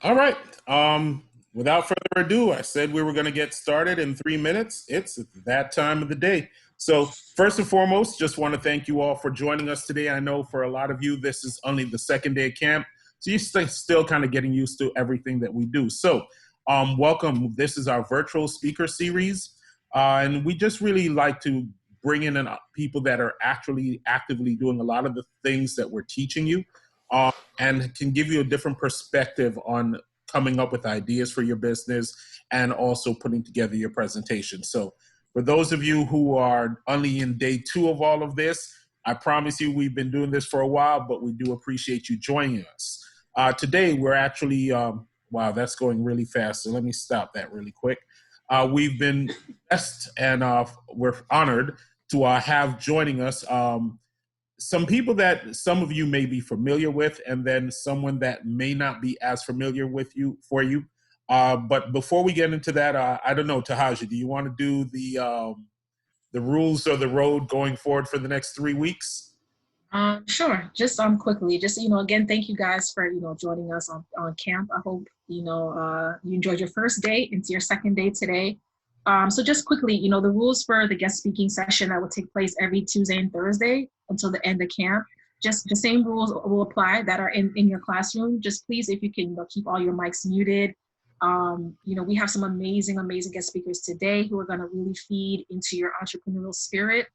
All right. Without further ado, I said we were going to get started in 3 minutes. It's that time of the day. So, first and foremost, just want to thank you all for joining us today. I know for a lot of you, this is only the second day of camp, so you're still kind of getting used to everything that we do. So, welcome. This is our virtual speaker series, and we just really like to bring in people that are actually actively doing a lot of the things that we're teaching you and can give you a different perspective on coming up with ideas for your business and also putting together your presentation. So for those of you who are only in day 2 of all of this, I promise you we've been doing this for a while, but we do appreciate you joining us. Today we're actually, wow, that's going really fast. So let me stop that really quick. We've been blessed and we're honored to have joining us some people that some of you may be familiar with, and then someone that may not be as familiar with you. But before we get into that, I don't know, Tahaji, do you want to do the rules of the road going forward for the next 3 weeks? Sure. Just quickly, just again, thank you guys for joining us on camp. I hope you enjoyed your first day into your second day today. So just quickly, the rules for the guest speaking session that will take place every Tuesday and Thursday until the end of camp. Just the same rules will apply that are in your classroom. Just please, if you can keep all your mics muted. We have some amazing guest speakers today who are going to really feed into your entrepreneurial spirit.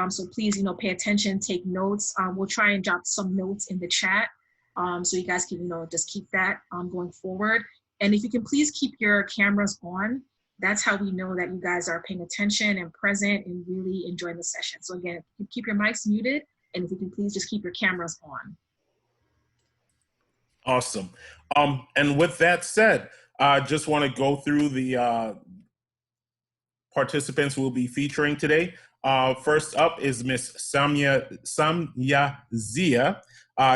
So please, pay attention, take notes. We'll try and drop some notes in the chat so you guys can, just keep that going forward. And if you can please keep your cameras on, that's how we know that you guys are paying attention and present and really enjoying the session. So again, keep your mics muted, and if you can please just keep your cameras on. Awesome. And with that said, I just want to go through the participants we'll be featuring today. First up is Miss Samya Zia.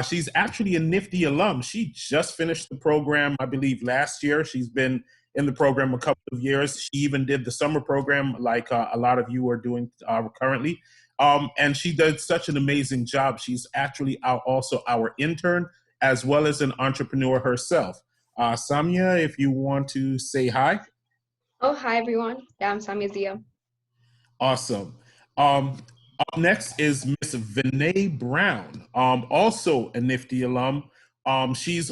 She's actually a NFTE alum. She just finished the program, I believe, last year. She's been in the program a couple of years. She even did the summer program like a lot of you are doing currently. And she did such an amazing job. She's actually also our intern as well as an entrepreneur herself. Samya, if you want to say hi. Oh, hi, everyone. Yeah, I'm Samya Zia. Awesome. Up next is Miss Vanay Brown, also a NFTE alum. She's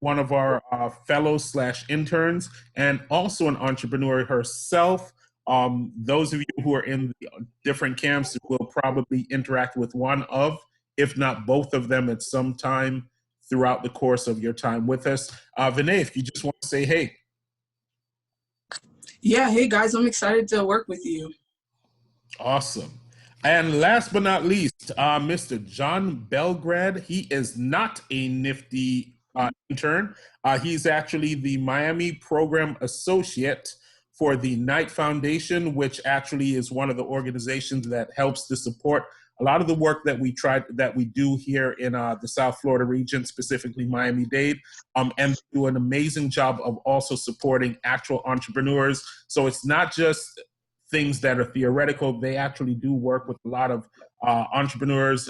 one of our fellows/interns and also an entrepreneur herself. Those of you who are in the different camps will probably interact with one of, if not both of them at some time throughout the course of your time with us. Vanay, if you just want to say hey. Yeah, hey guys, I'm excited to work with you. Awesome. And last but not least, Mr. John Belgrad. He is not a NFTE intern. He's actually the Miami Program Associate for the Knight Foundation, which actually is one of the organizations that helps to support a lot of the work that we do here in the South Florida region, specifically Miami-Dade, and do an amazing job of also supporting actual entrepreneurs. So it's not just things that are theoretical. They actually do work with a lot of entrepreneurs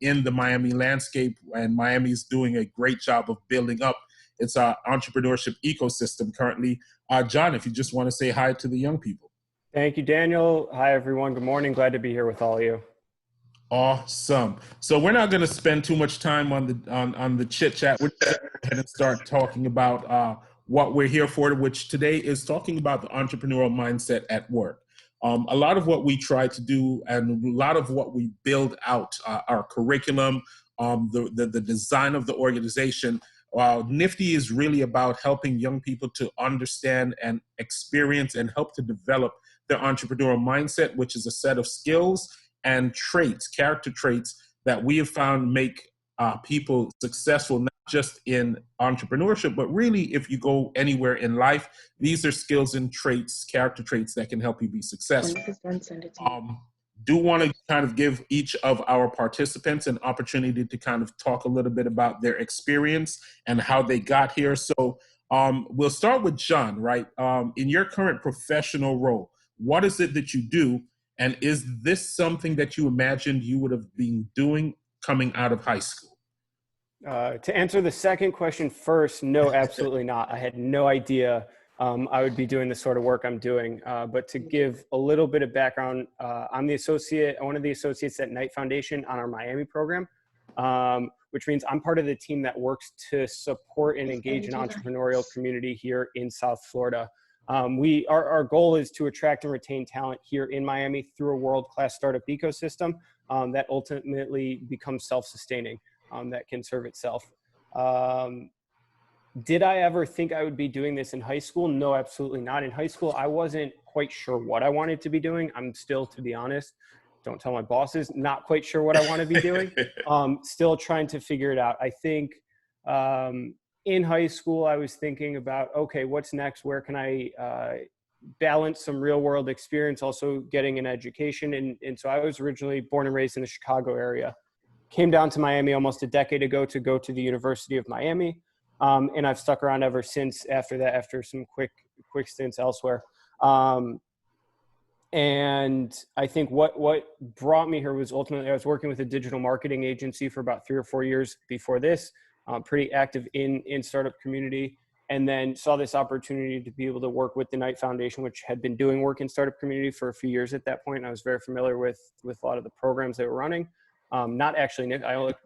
in the Miami landscape, and Miami's doing a great job of building up its entrepreneurship ecosystem currently. John, if you just want to say hi to the young people. Thank you, Daniel. Hi, everyone. Good morning. Glad to be here with all of you. Awesome. So we're not going to spend too much time on the chit chat. We're going to go ahead and start talking about what we're here for, which today is talking about the entrepreneurial mindset at work. A lot of what we try to do and a lot of what we build out, our curriculum, the design of the organization, NFTE is really about helping young people to understand and experience and help to develop their entrepreneurial mindset, which is a set of skills and traits, character traits that we have found make people successful, not just in entrepreneurship, but really if you go anywhere in life, these are skills and traits, character traits that can help you be successful. Do want to kind of give each of our participants an opportunity to kind of talk a little bit about their experience and how they got here. So we'll start with John, right? In your current professional role, what is it that you do? And is this something that you imagined you would have been doing coming out of high school? To answer the second question first, no, absolutely not. I had no idea I would be doing the sort of work I'm doing. But to give a little bit of background, I'm one of the associates at Knight Foundation on our Miami program, which means I'm part of the team that works to support and engage an entrepreneurial community here in South Florida. Our goal is to attract and retain talent here in Miami through a world-class startup ecosystem that ultimately becomes self-sustaining. That can serve itself. Did I ever think I would be doing this in high school? No, absolutely not. In high school, I wasn't quite sure what I wanted to be doing. I'm still, to be honest, don't tell my bosses, not quite sure what I want to be doing. Still trying to figure it out. I think in high school, I was thinking about, okay, what's next? Where can I balance some real world experience, also getting an education? And so I was originally born and raised in the Chicago area. Came down to Miami almost a decade ago to go to the University of Miami. And I've stuck around ever since after that, after some quick stints elsewhere. And I think what brought me here was ultimately I was working with a digital marketing agency for about 3 or 4 years before this, pretty active in startup community, and then saw this opportunity to be able to work with the Knight Foundation, which had been doing work in startup community for a few years at that point. And I was very familiar with a lot of the programs they were running. Not actually,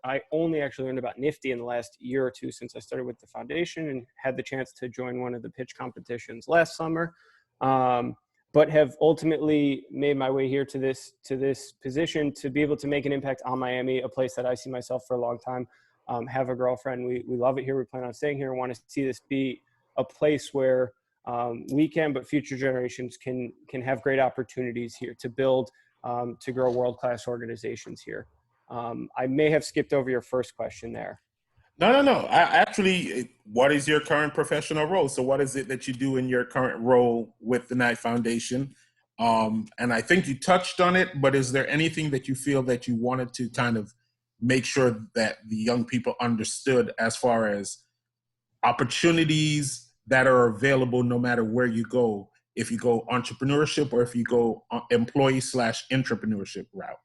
I only actually learned about NFTE in the last year or two since I started with the foundation and had the chance to join one of the pitch competitions last summer, but have ultimately made my way here to this position to be able to make an impact on Miami, a place that I see myself for a long time. Have a girlfriend. We love it here. We plan on staying here and want to see this be a place where we can, but future generations can have great opportunities here to build, to grow world-class organizations here. I may have skipped over your first question there. No. Actually, what is your current professional role? So what is it that you do in your current role with the Knight Foundation? And I think you touched on it, but is there anything that you feel that you wanted to kind of make sure that the young people understood as far as opportunities that are available no matter where you go, if you go entrepreneurship or if you go employee/entrepreneurship route?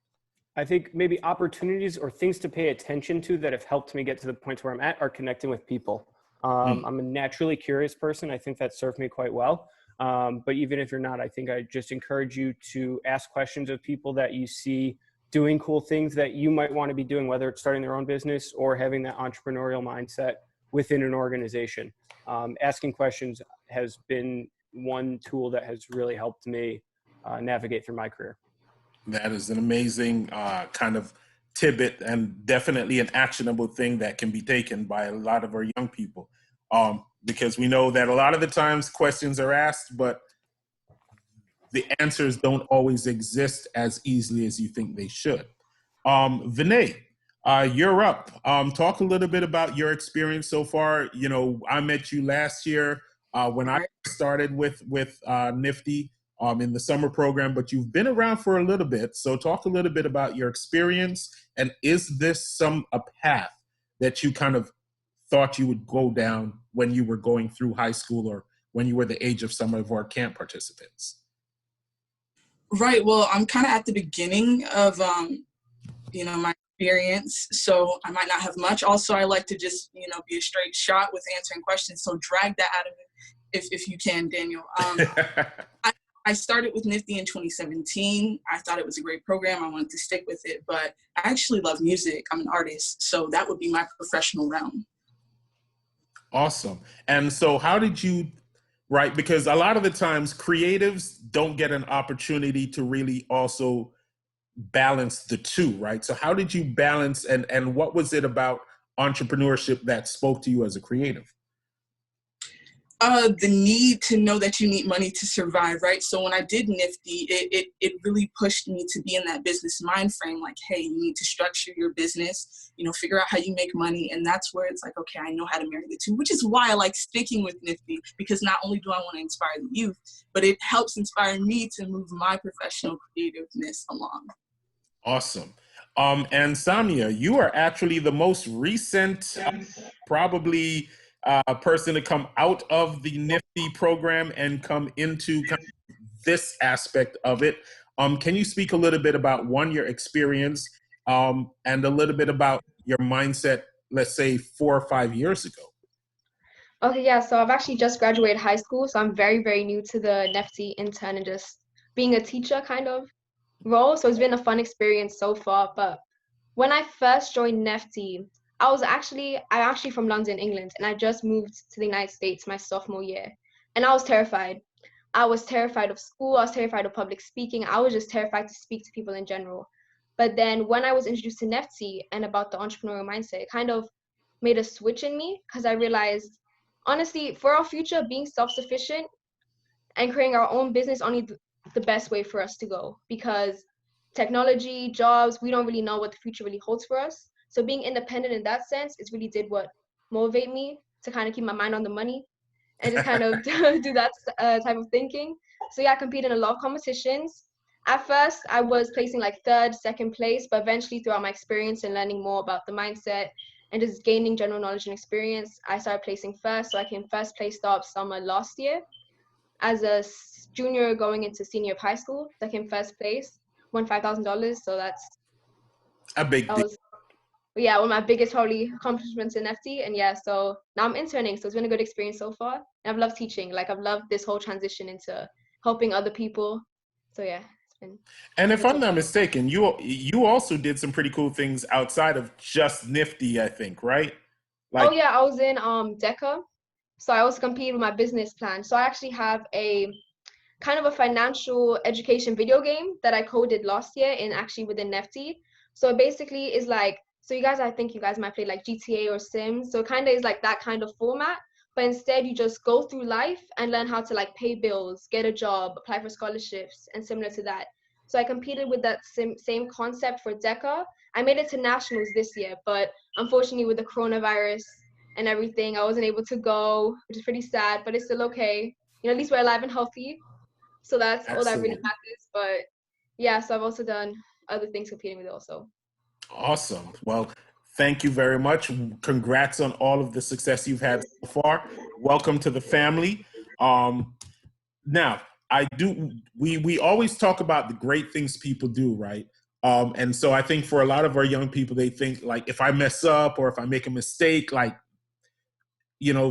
I think maybe opportunities or things to pay attention to that have helped me get to the point where I'm at are connecting with people. I'm a naturally curious person. I think that served me quite well. But even if you're not, I think I just encourage you to ask questions of people that you see doing cool things that you might want to be doing, whether it's starting their own business or having that entrepreneurial mindset within an organization. Asking questions has been one tool that has really helped me navigate through my career. That is an amazing kind of tidbit and definitely an actionable thing that can be taken by a lot of our young people. Because we know that a lot of the times questions are asked, but the answers don't always exist as easily as you think they should. Vanay, you're up. Talk a little bit about your experience so far. You know, I met you last year when I started with NFTE. In the summer program, but you've been around for a little bit. So talk a little bit about your experience, and is this a path that you kind of thought you would go down when you were going through high school or when you were the age of some of our camp participants? Right. Well, I'm kind of at the beginning of, my experience, so I might not have much. Also, I like to just, be a straight shot with answering questions. So drag that out of it if you can, Daniel. I started with NFTE in 2017. I thought it was a great program. I wanted to stick with it, but I actually love music. I'm an artist, so that would be my professional realm. Awesome. And so how did you, right, because a lot of the times creatives don't get an opportunity to really also balance the two, right? So how did you balance, and what was it about entrepreneurship that spoke to you as a creative? The need to know that you need money to survive, right? So when I did NFTE, it really pushed me to be in that business mind frame, like, hey, you need to structure your business, figure out how you make money. And that's where it's like, okay, I know how to marry the two, which is why I like sticking with NFTE, because not only do I want to inspire the youth, but it helps inspire me to move my professional creativeness along. Awesome. And Samya, you are actually the most recent, probably person to come out of the NFTE program and come into kind of this aspect of it. Can you speak a little bit about, one, your experience, and a little bit about your mindset let's say 4 or 5 years ago? Okay, yeah, so I've actually just graduated high school, so I'm very, very new to the NFT intern and just being a teacher kind of role. So it's been a fun experience so far. But when I first joined NFT, I'm actually from London, England, and I just moved to the United States my sophomore year. And I was terrified. I was terrified of school. I was terrified of public speaking. I was just terrified to speak to people in general. But then when I was introduced to NFT and about the entrepreneurial mindset, it kind of made a switch in me because I realized, honestly, for our future, being self-sufficient and creating our own business only the best way for us to go, because technology, jobs, we don't really know what the future really holds for us. So being independent in that sense is really did what motivate me to kind of keep my mind on the money and just kind of do that type of thinking. So yeah, I competed in a lot of competitions. At first, I was placing like third, second place, but eventually throughout my experience and learning more about the mindset and just gaining general knowledge and experience, I started placing first. So I came first place start summer last year. As a junior going into senior of high school, so I came first place, won $5,000. So A that big deal. was, yeah, one of my biggest probably accomplishments in FT. And yeah, so now I'm interning, so it's been a good experience so far. And I've loved teaching. Like I've loved this whole transition into helping other people. So yeah, it's been. And if good so I'm not far. mistaken, you also did some pretty cool things outside of just Nifty, I think, right? Oh yeah, I was in DECA. So I also competed with my business plan. So I actually have a kind of a financial education video game that I coded last year in actually within NFT. So it basically is like, so I think you guys might play like GTA or Sims. So it kind of is like that kind of format, but instead you just go through life and learn how to like pay bills, get a job, apply for scholarships, and similar to that. So I competed with that same concept for DECA. I made it to nationals this year, but unfortunately with the coronavirus and everything, I wasn't able to go, which is pretty sad, but it's still okay. At least we're alive and healthy. So that's all that really Absolutely. matters. But yeah, so I've also done other things competing with it also. Awesome. Well, thank you very much. Congrats on all of the success you've had so far. Welcome to the family. Now, we always talk about the great things people do, right? And so I think for a lot of our young people, they think like, if I mess up or if I make a mistake, like,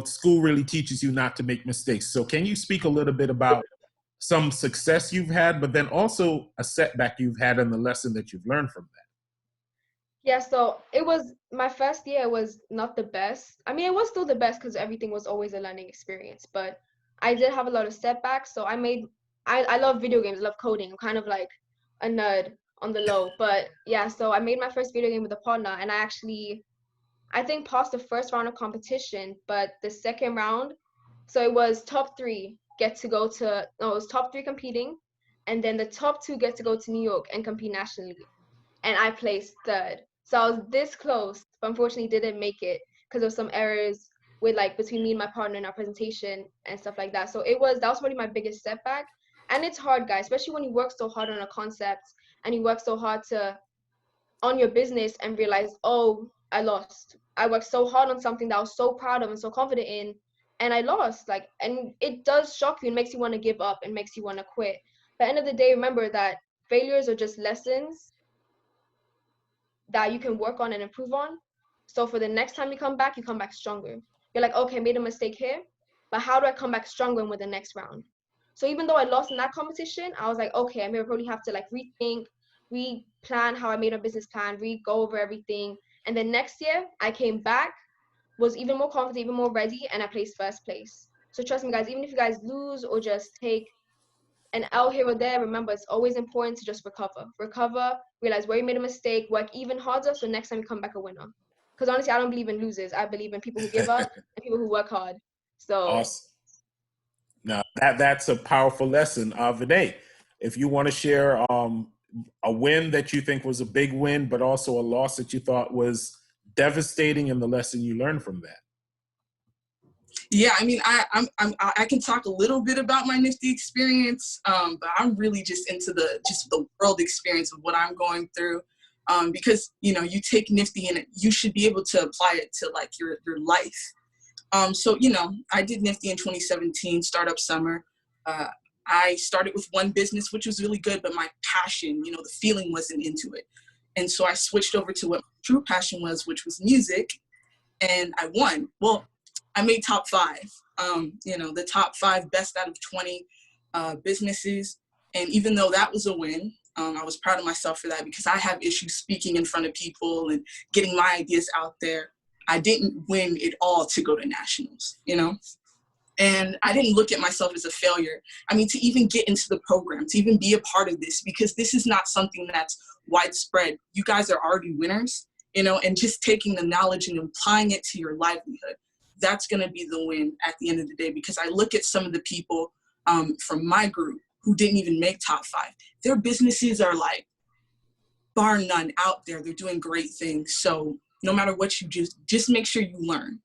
school really teaches you not to make mistakes. So can you speak a little bit about some success you've had, but then also a setback you've had and the lesson that you've learned from that? Yeah, so it was my first year was not the best. I mean, it was still the best because everything was always a learning experience, but I did have a lot of setbacks. So I love video games, I love coding. I'm kind of like a nerd on the low, but yeah, so I made my first video game with a partner and I think passed the first round of competition, but the second round, so it was top three get to go to, no, it was top three competing, and then the top two get to go to New York and compete nationally. And I placed third. So I was this close, but unfortunately didn't make it because of some errors with like between me and my partner in our presentation and stuff like that. So that was probably my biggest setback. And it's hard, guys, especially when you work so hard on a concept and you work so hard on your business and realize, oh, I lost. I worked so hard on something that I was so proud of and so confident in, and I lost. And it does shock you and makes you want to give up and makes you want to quit. But at the end of the day, remember that failures are just lessons that you can work on and improve on. So for the next time you come back stronger. You're like, okay, I made a mistake here, but how do I come back stronger with the next round? So even though I lost in that competition, I was like, okay, I may probably have to like rethink, re-plan how I made a business plan, go over everything. And then next year I came back, was even more confident, even more ready, and I placed first place. So trust me, guys, even if you guys lose or just take an L here or there, remember, it's always important to just recover, realize where you made a mistake, work even harder, so next time you come back a winner. Because honestly, I don't believe in losers. I believe in people who give up and people who work hard. So Awesome. Now that's a powerful lesson. Vanay, if you want to share a win that you think was a big win, but also a loss that you thought was devastating and the lesson you learned from that. Yeah, I mean, I can talk a little bit about my Nifty experience, but I'm really just into the world experience of what I'm going through, because you take Nifty and you should be able to apply it to like your life. So I did Nifty in 2017, startup summer. I started with one business, which was really good, but my passion, the feeling wasn't into it, and so I switched over to what my true passion was, which was music. and I won. Well, I made top 5, the top 5 best out of 20 businesses. And even though that was a win, I was proud of myself for that, because I have issues speaking in front of people and getting my ideas out there. I didn't win it all to go to nationals, and I didn't look at myself as a failure. I mean, to even get into the program, to even be a part of this, because this is not something that's widespread. You guys are already winners, and just taking the knowledge and applying it to your livelihood, that's going to be the win at the end of the day. Because I look at some of the people from my group who didn't even make top 5. Their businesses are like bar none out there. They're doing great things. So no matter what you just make sure you learn,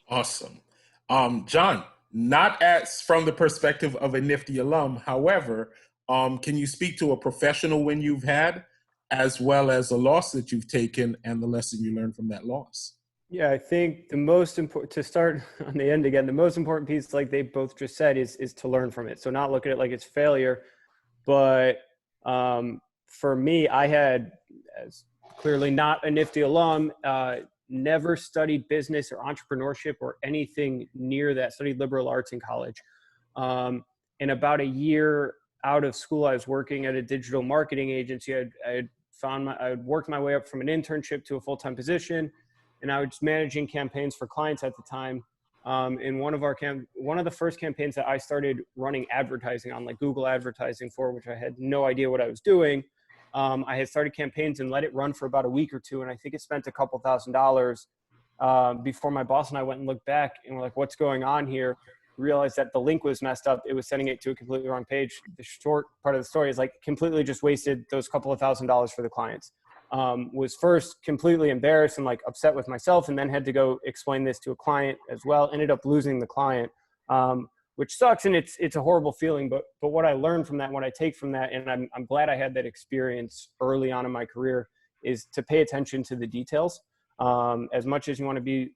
Awesome. John, not as from the perspective of a nifty alum. However, can you speak to a professional win you've had, as well as a loss that you've taken and the lesson you learned from that loss? Yeah, I think the most important, to start on the end again, the most important piece, like they both just said, is to learn from it. So not look at it like it's failure, but for me, I had, as clearly not a nifty alum, never studied business or entrepreneurship or anything near that. Studied liberal arts in college. In about a year out of school, I was working at a digital marketing agency. I had worked my way up from an internship to a full-time position, and I was managing campaigns for clients at the time. In one of the first campaigns that I started running advertising on, like Google advertising for, which I had no idea what I was doing. I had started campaigns and let it run for about a week or two. And I think it spent a couple $1,000 before my boss and I went and looked back and were like, what's going on here? Realized that the link was messed up. It was sending it to a completely wrong page. The short part of the story is like completely just wasted those couple of $1,000 for the clients. Was first completely embarrassed and like upset with myself, and then had to go explain this to a client as well. Ended up losing the client, which sucks, and it's a horrible feeling. But what I learned from that, what I take from that, and I'm glad I had that experience early on in my career, is to pay attention to the details. As much as you want to be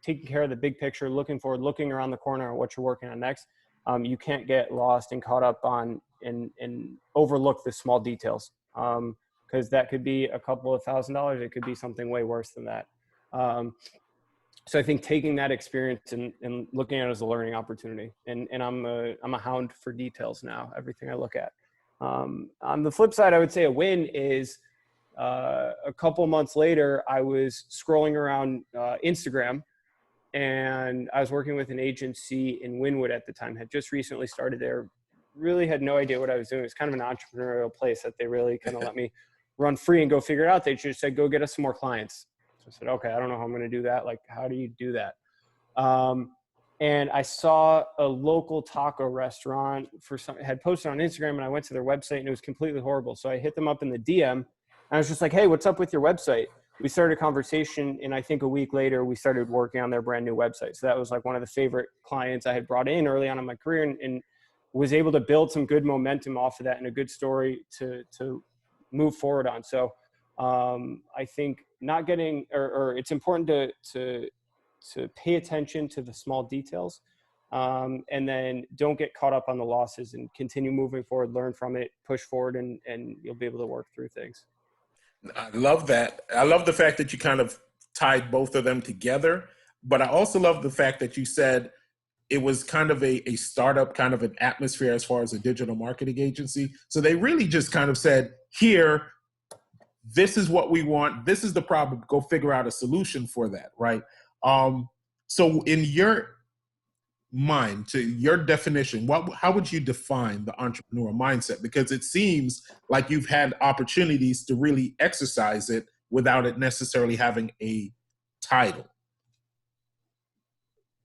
taking care of the big picture, looking forward, looking around the corner at what you're working on next, you can't get lost and caught up on and overlook the small details. Because that could be a couple of $1,000. It could be something way worse than that. So I think taking that experience and looking at it as a learning opportunity. And I'm a hound for details now, everything I look at. On the flip side, I would say a win is a couple months later, I was scrolling around Instagram, and I was working with an agency in Wynwood at the time, had just recently started there, really had no idea what I was doing. It was kind of an entrepreneurial place that they really kind of let me run free and go figure it out. They just said, go get us some more clients. So I said, okay, I don't know how I'm going to do that. Like, how do you do that? And I saw a local taco restaurant had posted on Instagram, and I went to their website and it was completely horrible. So I hit them up in the DM and I was just like, hey, what's up with your website? We started a conversation, and I think a week later we started working on their brand new website. So that was like one of the favorite clients I had brought in early on in my career, and was able to build some good momentum off of that and a good story to move forward on. So I think not getting, or it's important to pay attention to the small details, and then don't get caught up on the losses, and continue moving forward, learn from it, push forward, and you'll be able to work through things. I love that. I love the fact that you kind of tied both of them together, but I also love the fact that you said it was kind of a startup, kind of an atmosphere as far as a digital marketing agency. So they really just kind of said, here, this is what we want. This is the problem. Go figure out a solution for that, right? So in your mind, to your definition, how would you define the entrepreneurial mindset? Because it seems like you've had opportunities to really exercise it without it necessarily having a title.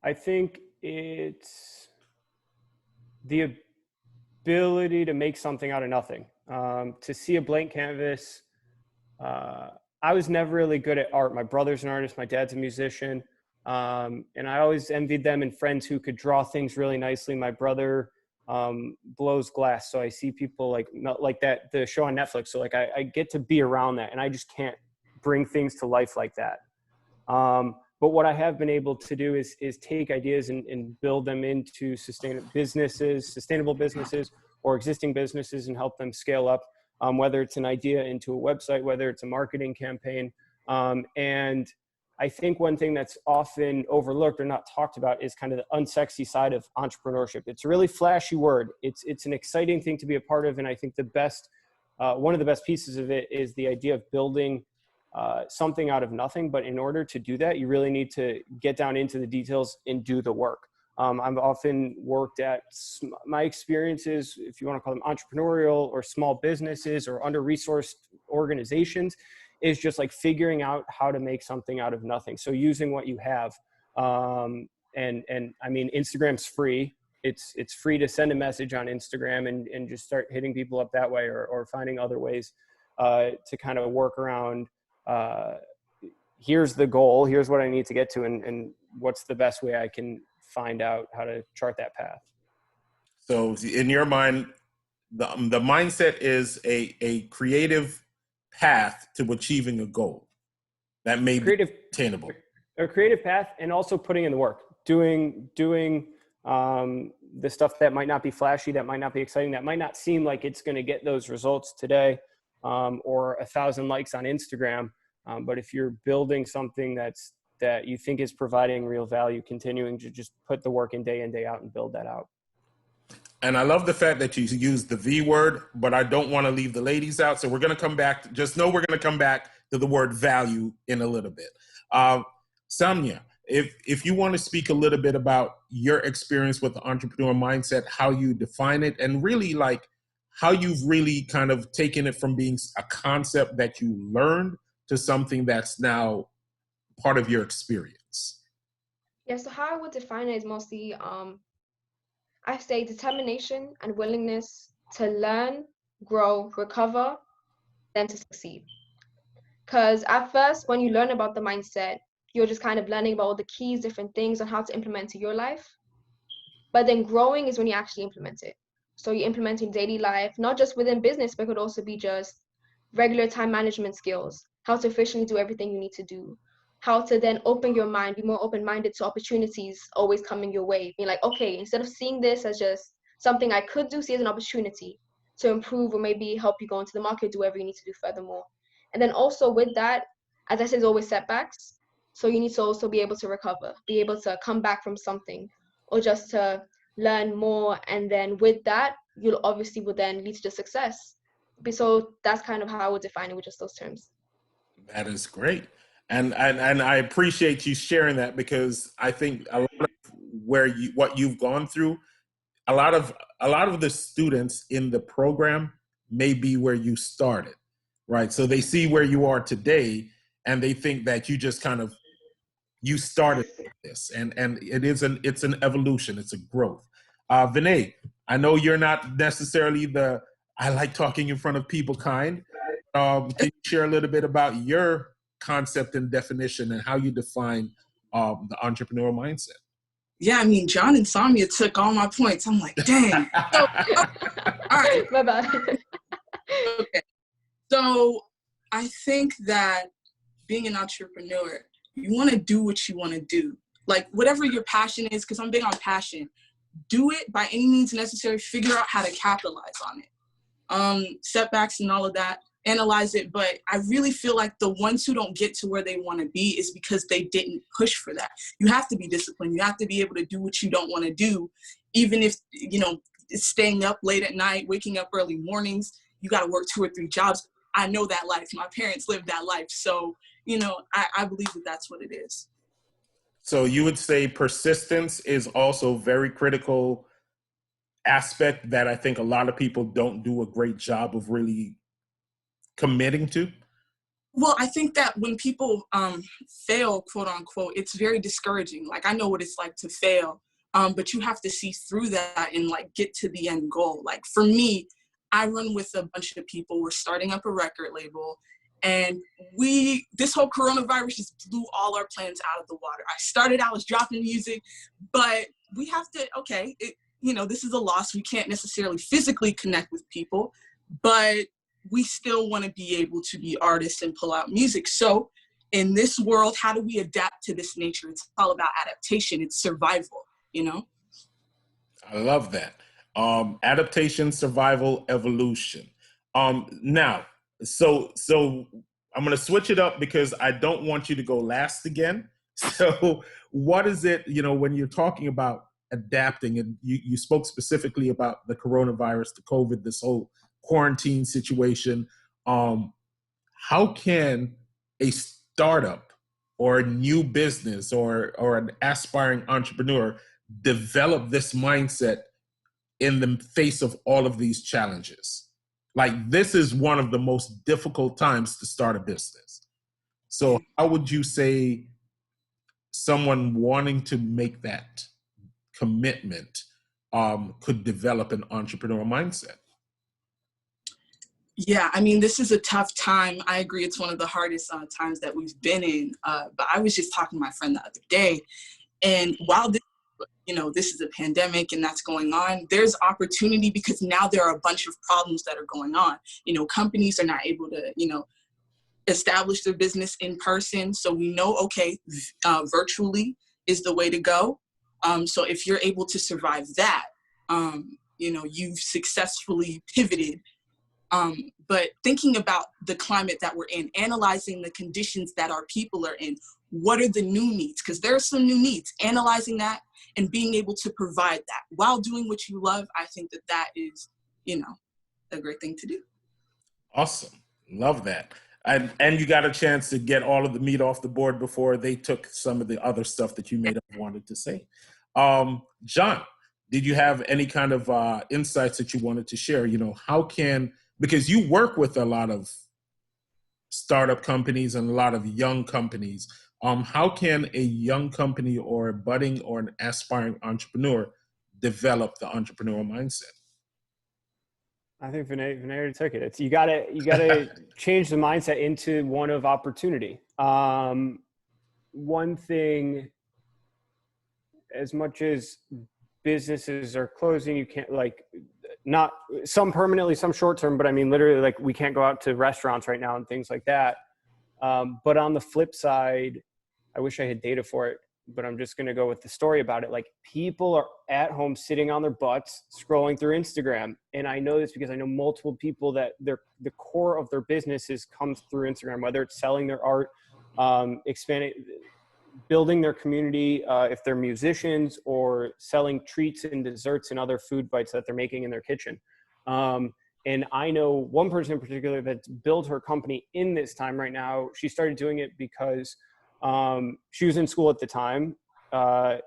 I think it's the ability to make something out of nothing, to see a blank canvas. I was never really good at art. My brother's an artist. My dad's a musician. And I always envied them and friends who could draw things really nicely. My brother blows glass. So I see people like that, the show on Netflix. So like I get to be around that, and I just can't bring things to life like that. But what I have been able to do is take ideas and build them into sustainable businesses or existing businesses, and help them scale up, whether it's an idea into a website, whether it's a marketing campaign. And I think one thing that's often overlooked or not talked about is kind of the unsexy side of entrepreneurship. It's a really flashy word. It's an exciting thing to be a part of. And I think the best, one of the best pieces of it is the idea of building something out of nothing. But in order to do that, you really need to get down into the details and do the work. I've often worked at my experiences, if you want to call them entrepreneurial or small businesses or under-resourced organizations, is just like figuring out how to make something out of nothing. So using what you have. And I mean, Instagram's free. It's free to send a message on Instagram and just start hitting people up that way, or finding other ways to kind of work around. Here's the goal. Here's what I need to get to, and what's the best way I can find out how to chart that path. So in your mind, the mindset is a creative path to achieving a goal that may be attainable. A creative path, and also putting in the work, doing the stuff that might not be flashy, that might not be exciting, that might not seem like it's going to get those results today, or 1,000 likes on Instagram. But if you're building something that you think is providing real value, continuing to just put the work in day out and build that out. And I love the fact that you use the V word, but I don't want to leave the ladies out. So we're going to come back. Just know we're going to come back to the word value in a little bit. Samya, if you want to speak a little bit about your experience with the entrepreneur mindset, how you define it, and really like how you've really kind of taken it from being a concept that you learned to something that's now part of your experience. Yeah, so how I would define it is mostly, I say determination and willingness to learn, grow, recover, then to succeed. Because at first, when you learn about the mindset, you're just kind of learning about all the keys, different things on how to implement to your life. But then growing is when you actually implement it. So you implement in daily life, not just within business, but it could also be just regular time management skills, how to efficiently do everything you need to do, how to then open your mind, be more open-minded to opportunities always coming your way. Being like, okay, instead of seeing this as just something I could do, see it as an opportunity to improve or maybe help you go into the market, do whatever you need to do furthermore. And then also with that, as I said, there's always setbacks. So you need to also be able to recover, be able to come back from something, or just to learn more. And then with that, you'll obviously will then lead to success. So that's kind of how I would define it with just those terms. That is great. And I appreciate you sharing that, because I think a lot of what you've gone through, a lot of the students in the program may be where you started, right? So they see where you are today and they think that you just kind of, you started with this, and it's an evolution, it's a growth. Vanay, I know you're not necessarily the I like talking in front of people kind. Can you share a little bit about your concept and definition and how you define the entrepreneurial mindset? Yeah, I mean, John and Samya took all my points. I'm like, dang. So, all right. My bad. Okay. So I think that being an entrepreneur, you want to do what you want to do. Like whatever your passion is, because I'm big on passion, do it by any means necessary. Figure out how to capitalize on it. Setbacks and all of that, analyze it. But I really feel like the ones who don't get to where they want to be is because they didn't push for that. You have to be disciplined. You have to be able to do what you don't want to do. Even if, you know, it's staying up late at night, waking up early mornings, you got to work 2 or 3 jobs. I know that life. My parents lived that life. So, you know, I believe that that's what it is. So you would say persistence is also very critical aspect that I think a lot of people don't do a great job of really committing to? Well, I think that when people fail, quote unquote, it's very discouraging. Like, I know what it's like to fail, but you have to see through that and like get to the end goal. Like for me, I run with a bunch of people. We're starting up a record label, and this whole coronavirus just blew all our plans out of the water. I was dropping music, but we have to, okay, you know, this is a loss. We can't necessarily physically connect with people, but we still want to be able to be artists and pull out music. So in this world, how do we adapt to this nature? It's all about adaptation. It's survival, you know? I love that. Adaptation, survival, evolution. Now, so I'm going to switch it up because I don't want you to go last again. So what is it, you know, when you're talking about adapting, and you spoke specifically about the coronavirus, the COVID, this whole quarantine situation. How can a startup or a new business or an aspiring entrepreneur develop this mindset in the face of all of these challenges? Like, this is one of the most difficult times to start a business. So how would you say someone wanting to make that commitment could develop an entrepreneurial mindset? Yeah, I mean, this is a tough time. I agree. It's one of the hardest times that we've been in. But I was just talking to my friend the other day, and while this, you know, this is a pandemic and that's going on, there's opportunity because now there are a bunch of problems that are going on. You know, companies are not able to, you know, establish their business in person. So we know, okay, virtually is the way to go. So if you're able to survive that, you know, you've successfully pivoted. But thinking about the climate that we're in, analyzing the conditions that our people are in, what are the new needs? Because there are some new needs, analyzing that and being able to provide that while doing what you love. I think that that is, you know, a great thing to do. Awesome. Love that. And you got a chance to get all of the meat off the board before they took some of the other stuff that you may have wanted to say. John, did you have any kind of insights that you wanted to share? You know, how can, because you work with a lot of startup companies and a lot of young companies, how can a young company or a budding or an aspiring entrepreneur develop the entrepreneurial mindset? I think Vanay already took it. It's you gotta change the mindset into one of opportunity. One thing, as much as businesses are closing, you can't, like, not some permanently, some short term, but I mean literally, like, we can't go out to restaurants right now and things like that. But on the flip side, I wish I had data for it, but I'm just going to go with the story about it. Like, people are at home sitting on their butts scrolling through Instagram. And I know this because I know multiple people that the core of their businesses comes through Instagram, whether it's selling their art, expanding, building their community, if they're musicians, or selling treats and desserts and other food bites that they're making in their kitchen. And I know one person in particular that's built her company in this time right now. She started doing it because she was in school at the time, at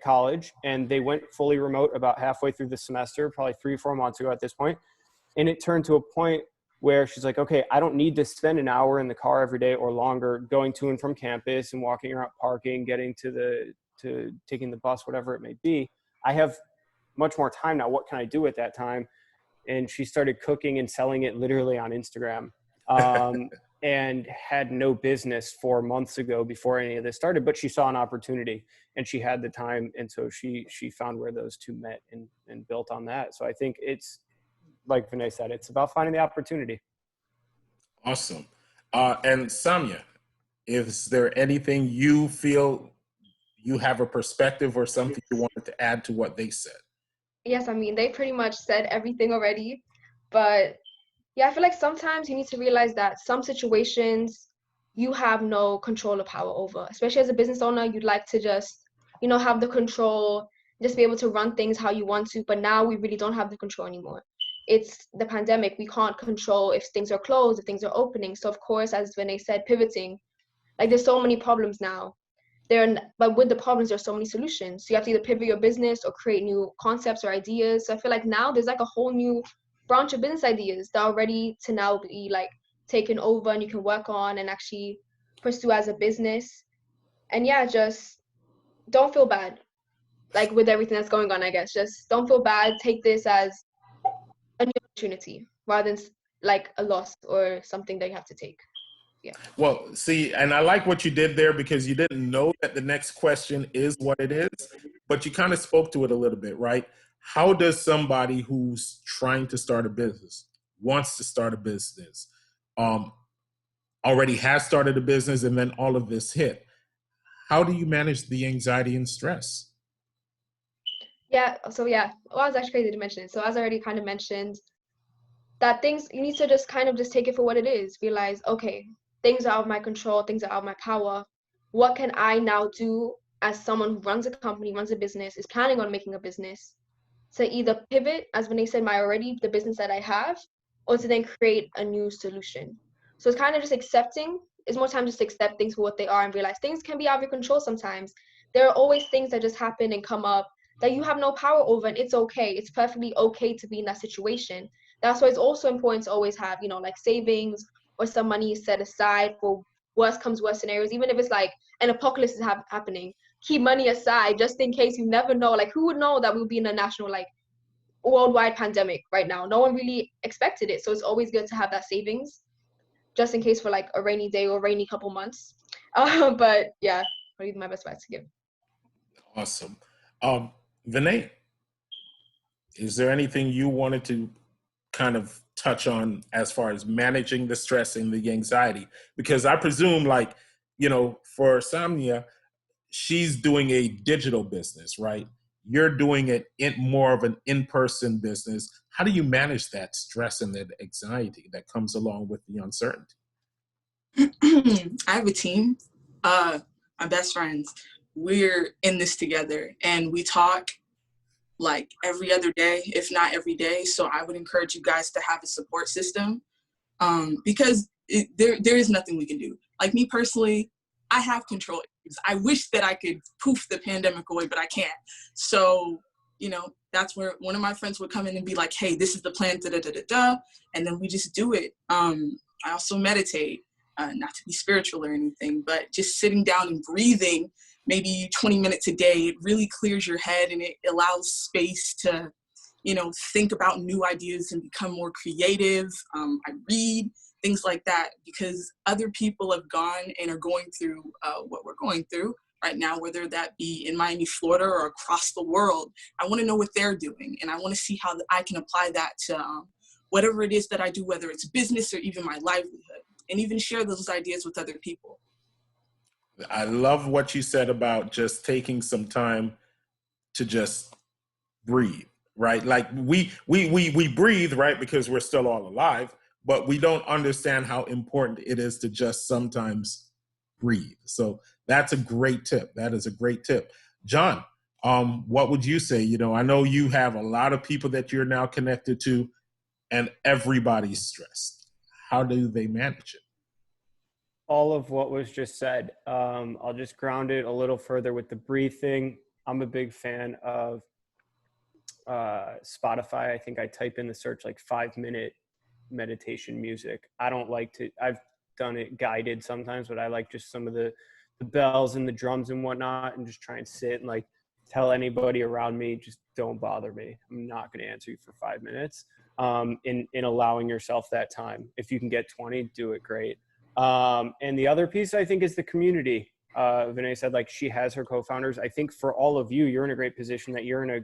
college, and they went fully remote about halfway through the semester, probably 3 or 4 months ago at this point. And it turned to a point where she's like, okay, I don't need to spend an hour in the car every day or longer going to and from campus and walking around, parking, getting to taking the bus, whatever it may be. I have much more time now. What can I do at that time? And she started cooking and selling it literally on Instagram. And had no business 4 months ago before any of this started, but she saw an opportunity and she had the time. And so she found where those two met and built on that. So I think it's, like Vanay said, it's about finding the opportunity. Awesome. And Samya, is there anything you feel you have a perspective or something you wanted to add to what they said? Yes, I mean, they pretty much said everything already, but yeah, I feel like sometimes you need to realize that some situations you have no control or power over. Especially as a business owner, you'd like to just, you know, have the control, just be able to run things how you want to. But now we really don't have the control anymore. It's the pandemic. We can't control if things are closed, if things are opening. So of course, as Vanee said, pivoting. Like, there's so many problems now. But with the problems, there's so many solutions. So you have to either pivot your business or create new concepts or ideas. So I feel like now there's like a whole new branch of business ideas that are ready to now be like taken over and you can work on and actually pursue as a business. And yeah, just don't feel bad, like, with everything that's going on. I guess just don't feel bad. Take this as a new opportunity rather than like a loss or something that you have to take. Yeah. Well, see, and I like what you did there because you didn't know that the next question is what it is, but you kind of spoke to it a little bit, right? How does somebody who's trying to start a business, wants to start a business, already has started a business, and then all of this hit, how do you manage the anxiety and stress? Yeah. So yeah, well, I was actually crazy to mention it. So as I already kind of mentioned, that things, you need to just kind of just take it for what it is. Realize, okay, things are out of my control, things are out of my power. What can I now do as someone who runs a company, runs a business, is planning on making a business, to either pivot, as Vanee said, the business that I have, or to then create a new solution. So it's kind of just accepting. It's more time just to accept things for what they are and realize things can be out of your control sometimes. There are always things that just happen and come up that you have no power over, and it's okay. It's perfectly okay to be in that situation. That's why it's also important to always have, like savings or some money set aside for worst comes worst scenarios, even if it's like an apocalypse is happening. Keep money aside just in case. You never know. Like, who would know that we'll be in a national, like, worldwide pandemic right now? No one really expected it. So it's always good to have that savings just in case for like a rainy day or rainy couple months. But yeah, probably my best advice to give. Awesome. Vanay, is there anything you wanted to kind of touch on as far as managing the stress and the anxiety? Because I presume, like, for Samya, she's doing a digital business, right? You're doing it in more of an in-person business. How do you manage that stress and that anxiety that comes along with the uncertainty? I have a team, my best friends. We're in this together, and we talk like every other day, if not every day. So I would encourage you guys to have a support system, because there is nothing we can do. Like me personally, I have control issues. I wish that I could poof the pandemic away, but I can't. So, that's where one of my friends would come in and be like, hey, this is the plan, da da da da da, and then we just do it. I also meditate, not to be spiritual or anything, but just sitting down and breathing maybe 20 minutes a day, it really clears your head and it allows space to, think about new ideas and become more creative. I read, things like that, because other people have gone and are going through what we're going through right now, whether that be in Miami, Florida, or across the world. I want to know what they're doing, and I want to see how I can apply that to whatever it is that I do, whether it's business or even my livelihood, and even share those ideas with other people. I love what you said about just taking some time to just breathe, right? Like we breathe, right? Because we're still all alive, but we don't understand how important it is to just sometimes breathe. So that's a great tip. That is a great tip. John, what would you say? I know you have a lot of people that you're now connected to, and everybody's stressed. How do they manage it? All of what was just said. I'll just ground it a little further with the breathe thing. I'm a big fan of Spotify. I think I type in the search like 5-minute meditation music. I don't like to, I've done it guided sometimes, but I like just some of the bells and the drums and whatnot, and just try and sit and like tell anybody around me, just don't bother me. I'm not going to answer you for 5 minutes. In allowing yourself that time. If you can get 20, do it, great. And the other piece I think is the community. Vanee said, like, she has her co-founders. I think for all of you, you're in a great position that you're in a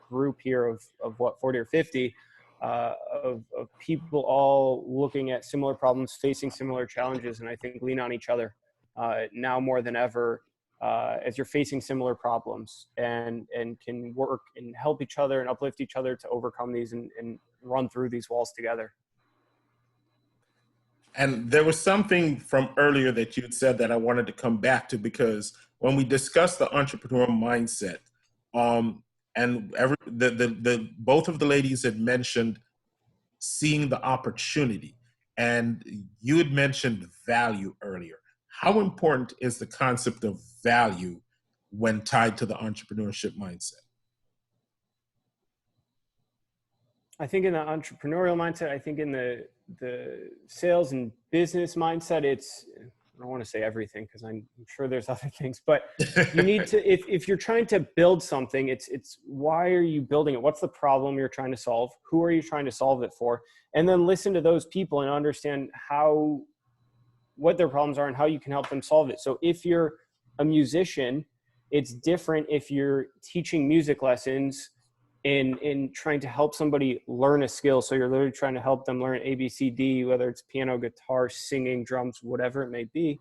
group here of what, 40 or 50 of people all looking at similar problems, facing similar challenges. And I think lean on each other now more than ever as you're facing similar problems, and can work and help each other and uplift each other to overcome these and run through these walls together. And there was something from earlier that you had said that I wanted to come back to, because when we discussed the entrepreneurial mindset, and both of the ladies had mentioned seeing the opportunity, and you had mentioned value earlier. How important is the concept of value when tied to the entrepreneurship mindset? I think in the entrepreneurial mindset, I think in the sales and business mindset, it's, I don't want to say everything because I'm sure there's other things, but you need to, if you're trying to build something, it's why are you building it? What's the problem you're trying to solve? Who are you trying to solve it for? And then listen to those people and understand what their problems are and how you can help them solve it. So if you're a musician, it's different if you're teaching music lessons in trying to help somebody learn a skill. So you're literally trying to help them learn ABCD, whether it's piano, guitar, singing, drums, whatever it may be.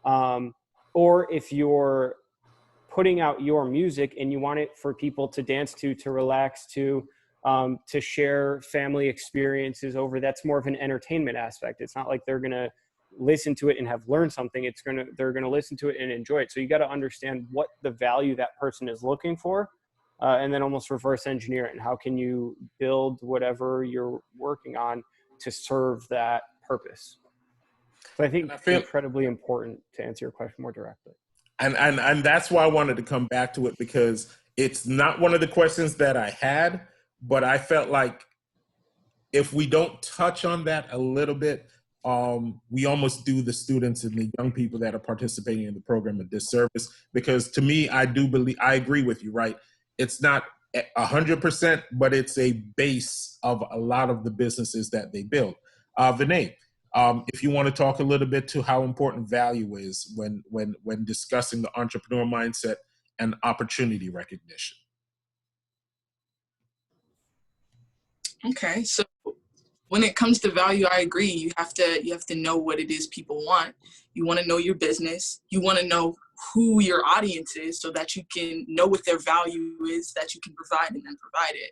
Or if you're putting out your music and you want it for people to dance to relax to, to share family experiences over. That's more of an entertainment aspect. It's not like they're going to listen to it and have learned something. They're going to listen to it and enjoy it. So you got to understand what the value that person is looking for, and then almost reverse engineer it. And how can you build whatever you're working on to serve that purpose? So I think it's incredibly important to answer your question more directly. And that's why I wanted to come back to it, because it's not one of the questions that I had, but I felt like if we don't touch on that a little bit, we almost do the students and the young people that are participating in the program a disservice. Because to me, I agree with you, right? It's not 100%, but it's a base of a lot of the businesses that they build. Vanay, if you want to talk a little bit to how important value is when discussing the entrepreneur mindset and opportunity recognition. Okay, so when it comes to value, I agree. You have to know what it is people want. You want to know your business. You want to know who your audience is, so that you can know what their value is that you can provide, and then provide it.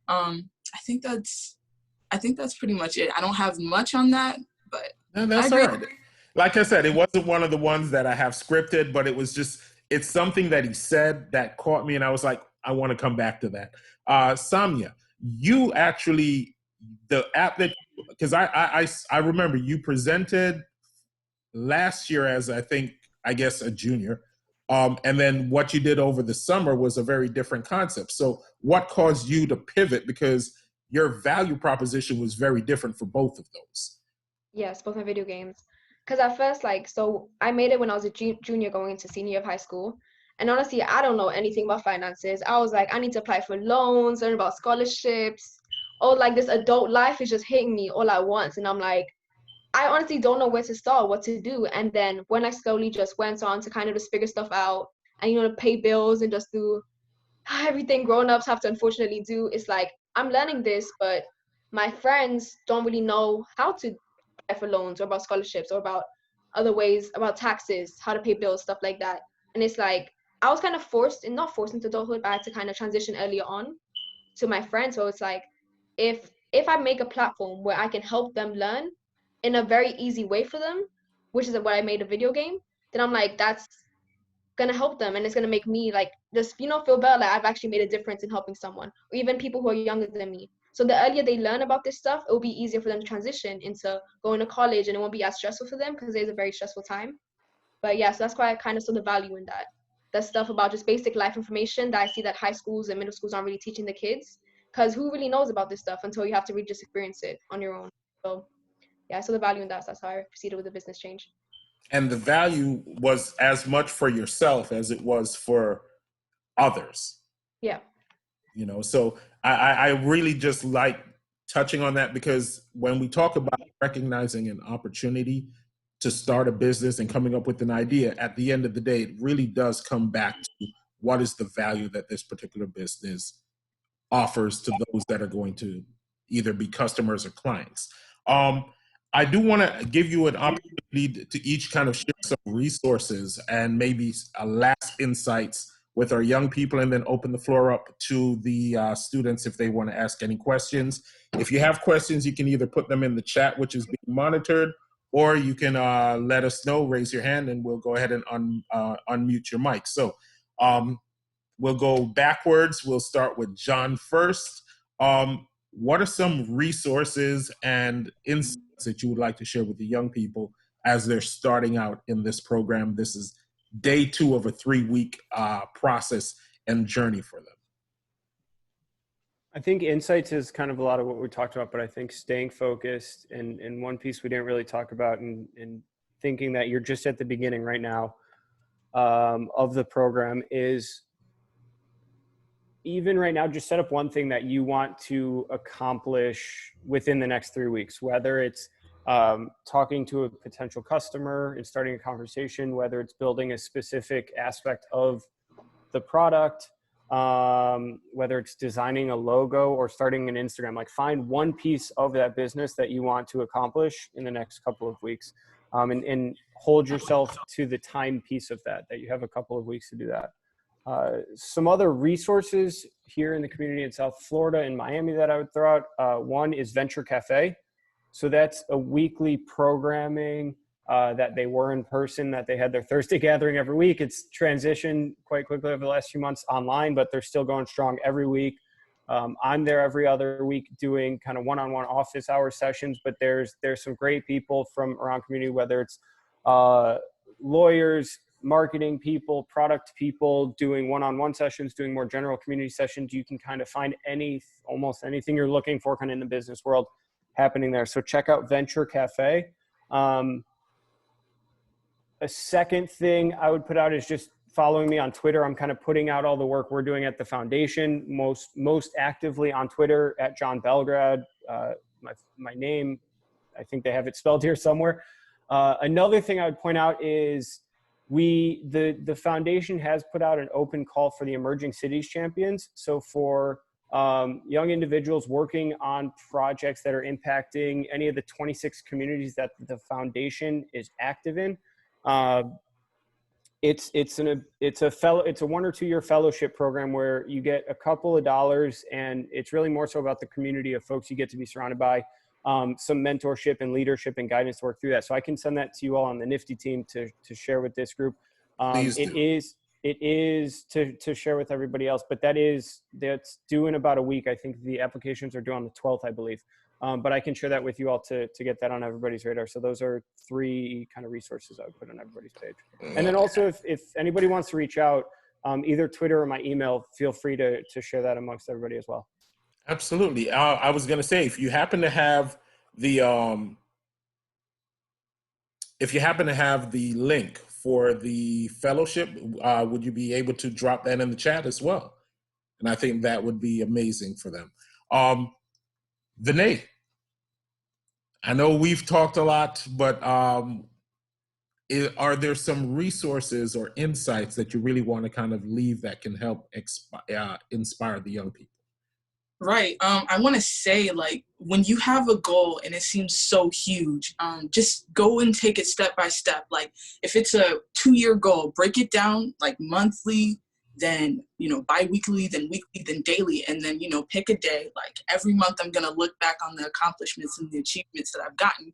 I think that's pretty much it. I don't have much on that, but no, that's all right. Like I said, it wasn't one of the ones that I have scripted, but it's something that he said that caught me, and I was like, I want to come back to that. Samya, you actually, the app that, because I remember you presented last year as, I guess a junior, and then what you did over the summer was a very different concept. So what caused you to pivot? Because your value proposition was very different for both of those. Yes, both my video games. Because at first, so I made it when I was a junior going into senior year of high school. And honestly, I don't know anything about finances. I was like, I need to apply for loans, learn about scholarships. Oh, like this adult life is just hitting me all at once. And I'm like, I honestly don't know where to start, what to do. And then when I slowly just went on to kind of just figure stuff out and, to pay bills and just do everything grown-ups have to unfortunately do, it's like, I'm learning this, but my friends don't really know how to apply for loans or about scholarships or about other ways, about taxes, how to pay bills, stuff like that. And it's like, I was kind of not forced into adulthood, but I had to kind of transition earlier on to my friends. So it's like, if I make a platform where I can help them learn in a very easy way for them, which is what I made a video game, then I'm like, that's gonna help them, and it's gonna make me like just feel better, like I've actually made a difference in helping someone, or even people who are younger than me. So the earlier they learn about this stuff, it will be easier for them to transition into going to college, and it won't be as stressful for them, because it is a very stressful time. But yeah, so that's why I kind of saw the value in that stuff about just basic life information that I see that high schools and middle schools aren't really teaching the kids, because who really knows about this stuff until you have to really just experience it on your own. So yeah, I saw the value in that. So that's how I proceeded with the business change. And the value was as much for yourself as it was for others. Yeah. So I really just like touching on that, because when we talk about recognizing an opportunity to start a business and coming up with an idea, at the end of the day, it really does come back to what is the value that this particular business offers to those that are going to either be customers or clients. I do want to give you an opportunity to each kind of share some resources and maybe a last insights with our young people, and then open the floor up to the students if they want to ask any questions. If you have questions, you can either put them in the chat, which is being monitored, or you can let us know, raise your hand, and we'll go ahead and unmute your mic. So we'll go backwards. We'll start with John first. What are some resources and insights that you would like to share with the young people as they're starting out in this program? This is day 2 of a 3-week process and journey for them. I think insights is kind of a lot of what we talked about, but I think staying focused, and one piece we didn't really talk about, and thinking that you're just at the beginning right now of the program, is even right now, just set up one thing that you want to accomplish within the next 3 weeks, whether it's talking to a potential customer and starting a conversation, whether it's building a specific aspect of the product, whether it's designing a logo or starting an Instagram. Like, find one piece of that business that you want to accomplish in the next couple of weeks, and hold yourself to the time piece of that you have a couple of weeks to do that. Some other resources here in the community in South Florida and Miami that I would throw out. One is Venture Cafe. So that's a weekly programming that they were in person, that they had their Thursday gathering every week. It's transitioned quite quickly over the last few months online, but they're still going strong every week. I'm there every other week doing kind of one-on-one office hour sessions, but there's some great people from around community, whether it's lawyers, marketing people, product people, doing one-on-one sessions, doing more general community sessions. You can kind of find almost anything you're looking for kind of in the business world happening there. So check out Venture Cafe. A second thing I would put out is just following me on Twitter. I'm kind of putting out all the work we're doing at the foundation, most actively on Twitter at John Belgrad. My name, I think they have it spelled here somewhere. Another thing I would point out is the foundation has put out an open call for the Emerging Cities Champions. So for young individuals working on projects that are impacting any of the 26 communities that the foundation is active in, it's a 1 or 2 year fellowship program where you get a couple of dollars, and it's really more so about the community of folks you get to be surrounded by, some mentorship and leadership and guidance to work through that. So I can send that to you all on the Nifty team to share with this group. It is to share with everybody else, but that's due in about a week. I think the applications are due on the 12th, I believe. But I can share that with you all to get that on everybody's radar. So those are 3 kind of resources I would put on everybody's page. And then also if anybody wants to reach out, either Twitter or my email, feel free to share that amongst everybody as well. Absolutely. I was going to say, if you happen to have the link for the fellowship, would you be able to drop that in the chat as well? And I think that would be amazing for them. Vanay, I know we've talked a lot, but are there some resources or insights that you really want to kind of leave that can help inspire the young people? Right. I want to say, like, when you have a goal and it seems so huge, just go and take it step by step. Like, if it's a 2-year goal, break it down like monthly, then, bi-weekly, then weekly, then daily, and then, pick a day. Like, every month I'm going to look back on the accomplishments and the achievements that I've gotten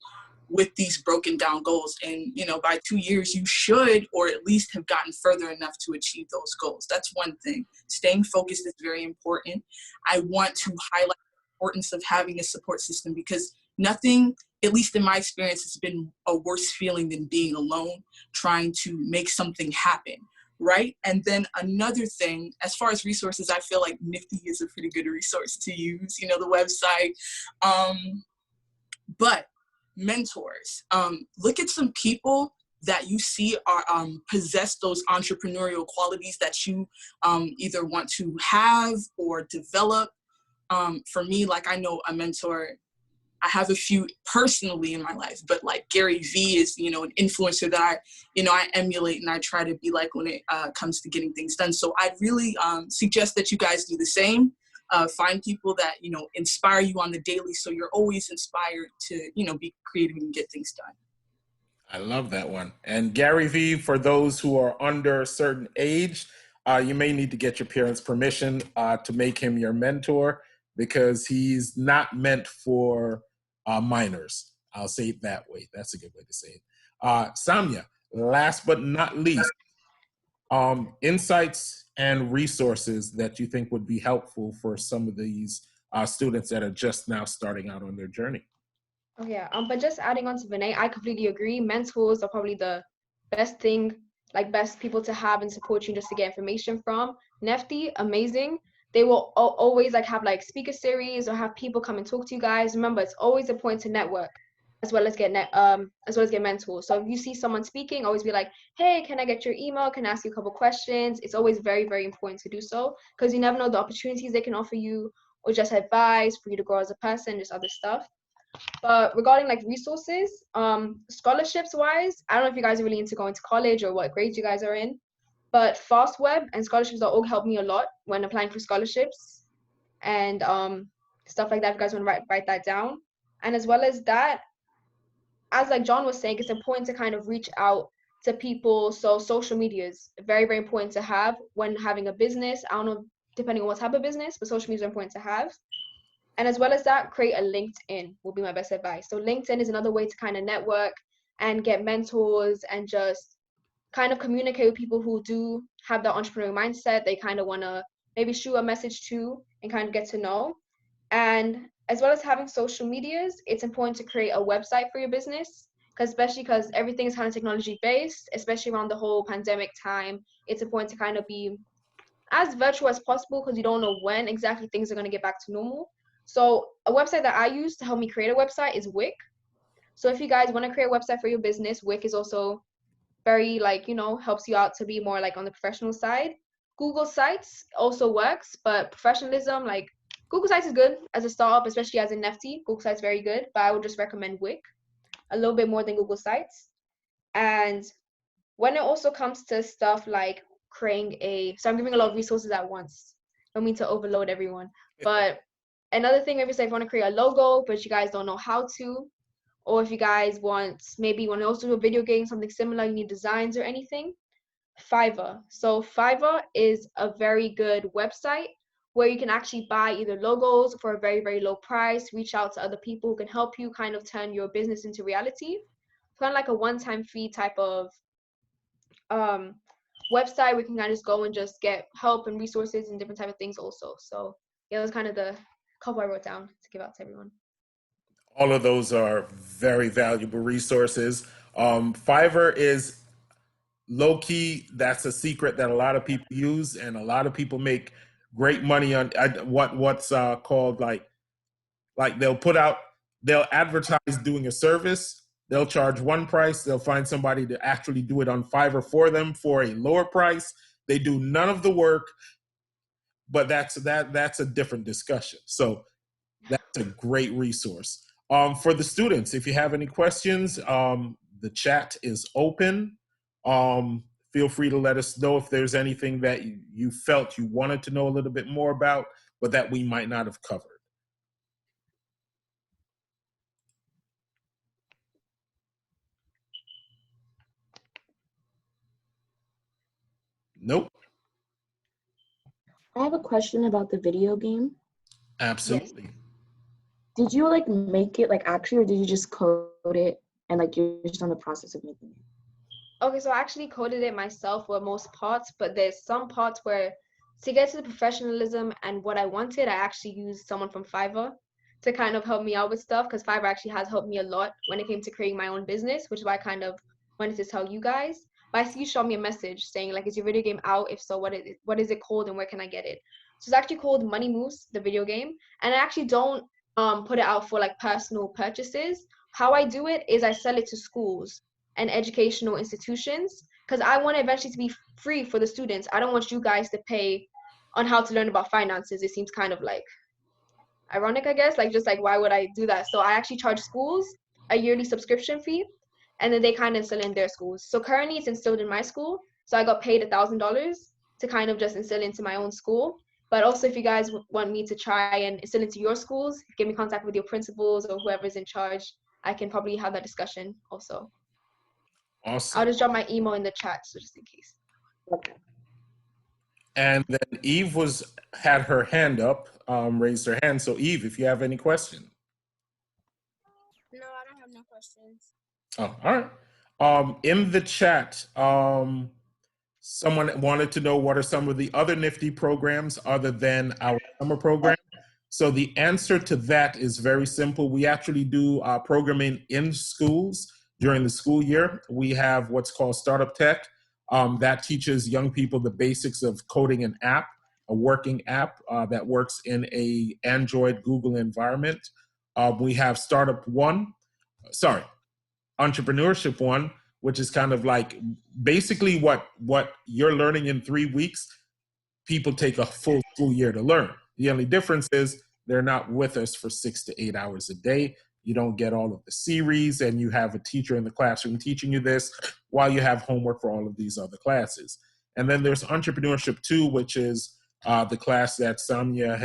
with these broken down goals. And, by 2 years, you should, or at least have gotten further enough to achieve those goals. That's one thing. Staying focused is very important. I want to highlight the importance of having a support system, because nothing, at least in my experience, has been a worse feeling than being alone, trying to make something happen. Right. And then another thing, as far as resources, I feel like Nifty is a pretty good resource to use, the website. But mentors, look at some people that you see are possess those entrepreneurial qualities that you either want to have or develop. For me, like, I know a mentor, I have a few personally in my life, but like Gary V is, an influencer that I emulate and I try to be like when it comes to getting things done. So I'd really suggest that you guys do the same. Find people that, inspire you on the daily, so you're always inspired to, be creative and get things done. I love that one. And Gary V, for those who are under a certain age, you may need to get your parents' permission to make him your mentor, because he's not meant for minors. I'll say it that way. That's a good way to say it. Samya, last but not least, insights and resources that you think would be helpful for some of these students that are just now starting out on their journey. Oh yeah, but just adding on to Vanee, I completely agree. Mentors are probably the best thing, like best people to have and support you just to get information from. Nifty, amazing. They will always like have like speaker series or have people come and talk to you guys. Remember, it's always important to network as well as get mentors. So if you see someone speaking, always be like, hey, can I get your email? Can I ask you a couple questions? It's always very, very important to do so, because you never know the opportunities they can offer you, or just advice for you to grow as a person, just other stuff. But regarding like resources, scholarships wise, I don't know if you guys are really into going to college or what grades you guys are in, but FastWeb and scholarships.org helped me a lot when applying for scholarships and stuff like that. If you guys want to write that down. And as well as that, as like John was saying, it's important to kind of reach out to people. So social media is very, very important to have when having a business. I don't know, depending on what type of business, but social media is important to have. And as well as that, create a LinkedIn will be my best advice. So LinkedIn is another way to kind of network and get mentors and just kind of communicate with people who do have that entrepreneurial mindset. They kind of want to maybe shoot a message to and kind of get to know. And as well as having social medias, it's important to create a website for your business, especially because everything is kind of technology based, especially around the whole pandemic time. It's important to kind of be as virtual as possible because you don't know when exactly things are going to get back to normal. So a website that I use to help me create a website is Wix. So if you guys want to create a website for your business, Wix is also very helps you out to be more like on the professional side. Google Sites also works, but professionalism, like Google Sites is good as a startup, especially as an NFT. Google Sites very good, but I would just recommend Wix a little bit more than Google Sites. And when it also comes to stuff like creating so I'm giving a lot of resources at once. I don't mean to overload everyone, but another thing, maybe say if you want to create a logo, but you guys don't know how to, or if you guys maybe want to also do a video game, something similar, you need designs or anything, Fiverr. So Fiverr is a very good website where you can actually buy either logos for a very, very low price, reach out to other people who can help you kind of turn your business into reality. Kind of like a one-time fee type of website where you can kind of just go and just get help and resources and different type of things also. So yeah, that's kind of the couple I wrote down to give out to everyone. All of those are very valuable resources. Fiverr is low key. That's a secret that a lot of people use, and a lot of people make great money on what's called like they'll advertise doing a service. They'll charge one price. They'll find somebody to actually do it on Fiverr for them for a lower price. They do none of the work, but that's a different discussion. So that's a great resource. For the students, if you have any questions, the chat is open. Feel free to let us know if there's anything that you felt you wanted to know a little bit more about, but that we might not have covered. Nope. I have a question about the video game. Absolutely. Yes. Did you like make it like actually, or did you just code it and like you're just on the process of making it? Okay, so I actually coded it myself for most parts, but there's some parts where to get to the professionalism and what I wanted, I actually used someone from Fiverr to kind of help me out with stuff, because Fiverr actually has helped me a lot when it came to creating my own business, which is why I kind of wanted to tell you guys. But I see you shot me a message saying like, is your video game out? If so, what is it called and where can I get it? So it's actually called Money Moose, the video game. And I actually don't put it out for like personal purchases. How I do it is I sell it to schools and educational institutions, because I want it eventually to be free for the students. I don't want you guys to pay on how to learn about finances. It seems kind of like ironic, I guess, like just like why would I do that? So I actually charge schools a yearly subscription fee, and then they kind of instill in their schools. So currently it's instilled in my school, so I got paid $1,000 to kind of just instill into my own school. But also if you guys want me to try and instill into your schools, give me contact with your principals or whoever's in charge, I can probably have that discussion also. Awesome. I'll just drop my email in the chat, so just in case. Okay. And then Eve had her hand up, raised her hand. So Eve, if you have any question. No, I don't have no questions. Oh, all right. In the chat, someone wanted to know what are some of the other nifty programs other than our summer program. So the answer to that is very simple. We actually do programming in schools during the school year. We have what's called Startup Tech. That teaches young people the basics of coding an app, a working app that works in a Android Google environment. We have Entrepreneurship 1, which is kind of like basically what you're learning in 3 weeks, people take a full school year to learn. The only difference is they're not with us for 6 to 8 hours a day. You don't get all of the series, and you have a teacher in the classroom teaching you this while you have homework for all of these other classes. And then there's Entrepreneurship 2, which is the class that Samya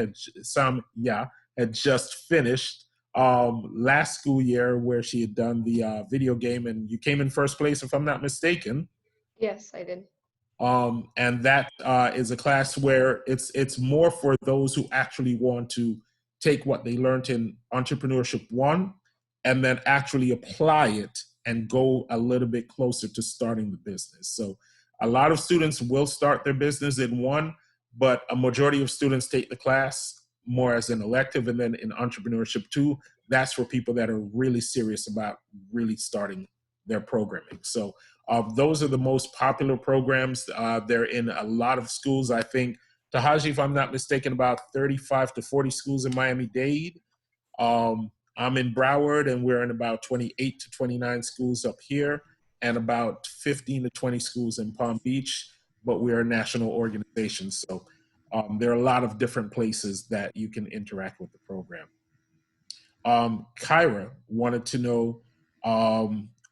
had just finished. last school year where she had done the video game, and you came in first place, if I'm not mistaken. Yes, I did. And that is a class where it's more for those who actually want to take what they learned in Entrepreneurship 1 and then actually apply it and go a little bit closer to starting the business. So a lot of students will start their business in 1, but a majority of students take the class more as an elective. And then in Entrepreneurship 2, that's for people that are really serious about really starting their programming. So those are the most popular programs. They're in a lot of schools. I think, Tahaji, if I'm not mistaken, about 35 to 40 schools in Miami-Dade. I'm in Broward, and we're in about 28 to 29 schools up here, and about 15 to 20 schools in Palm Beach, but we're a national organization. So there are a lot of different places that you can interact with the program. Kyra wanted to know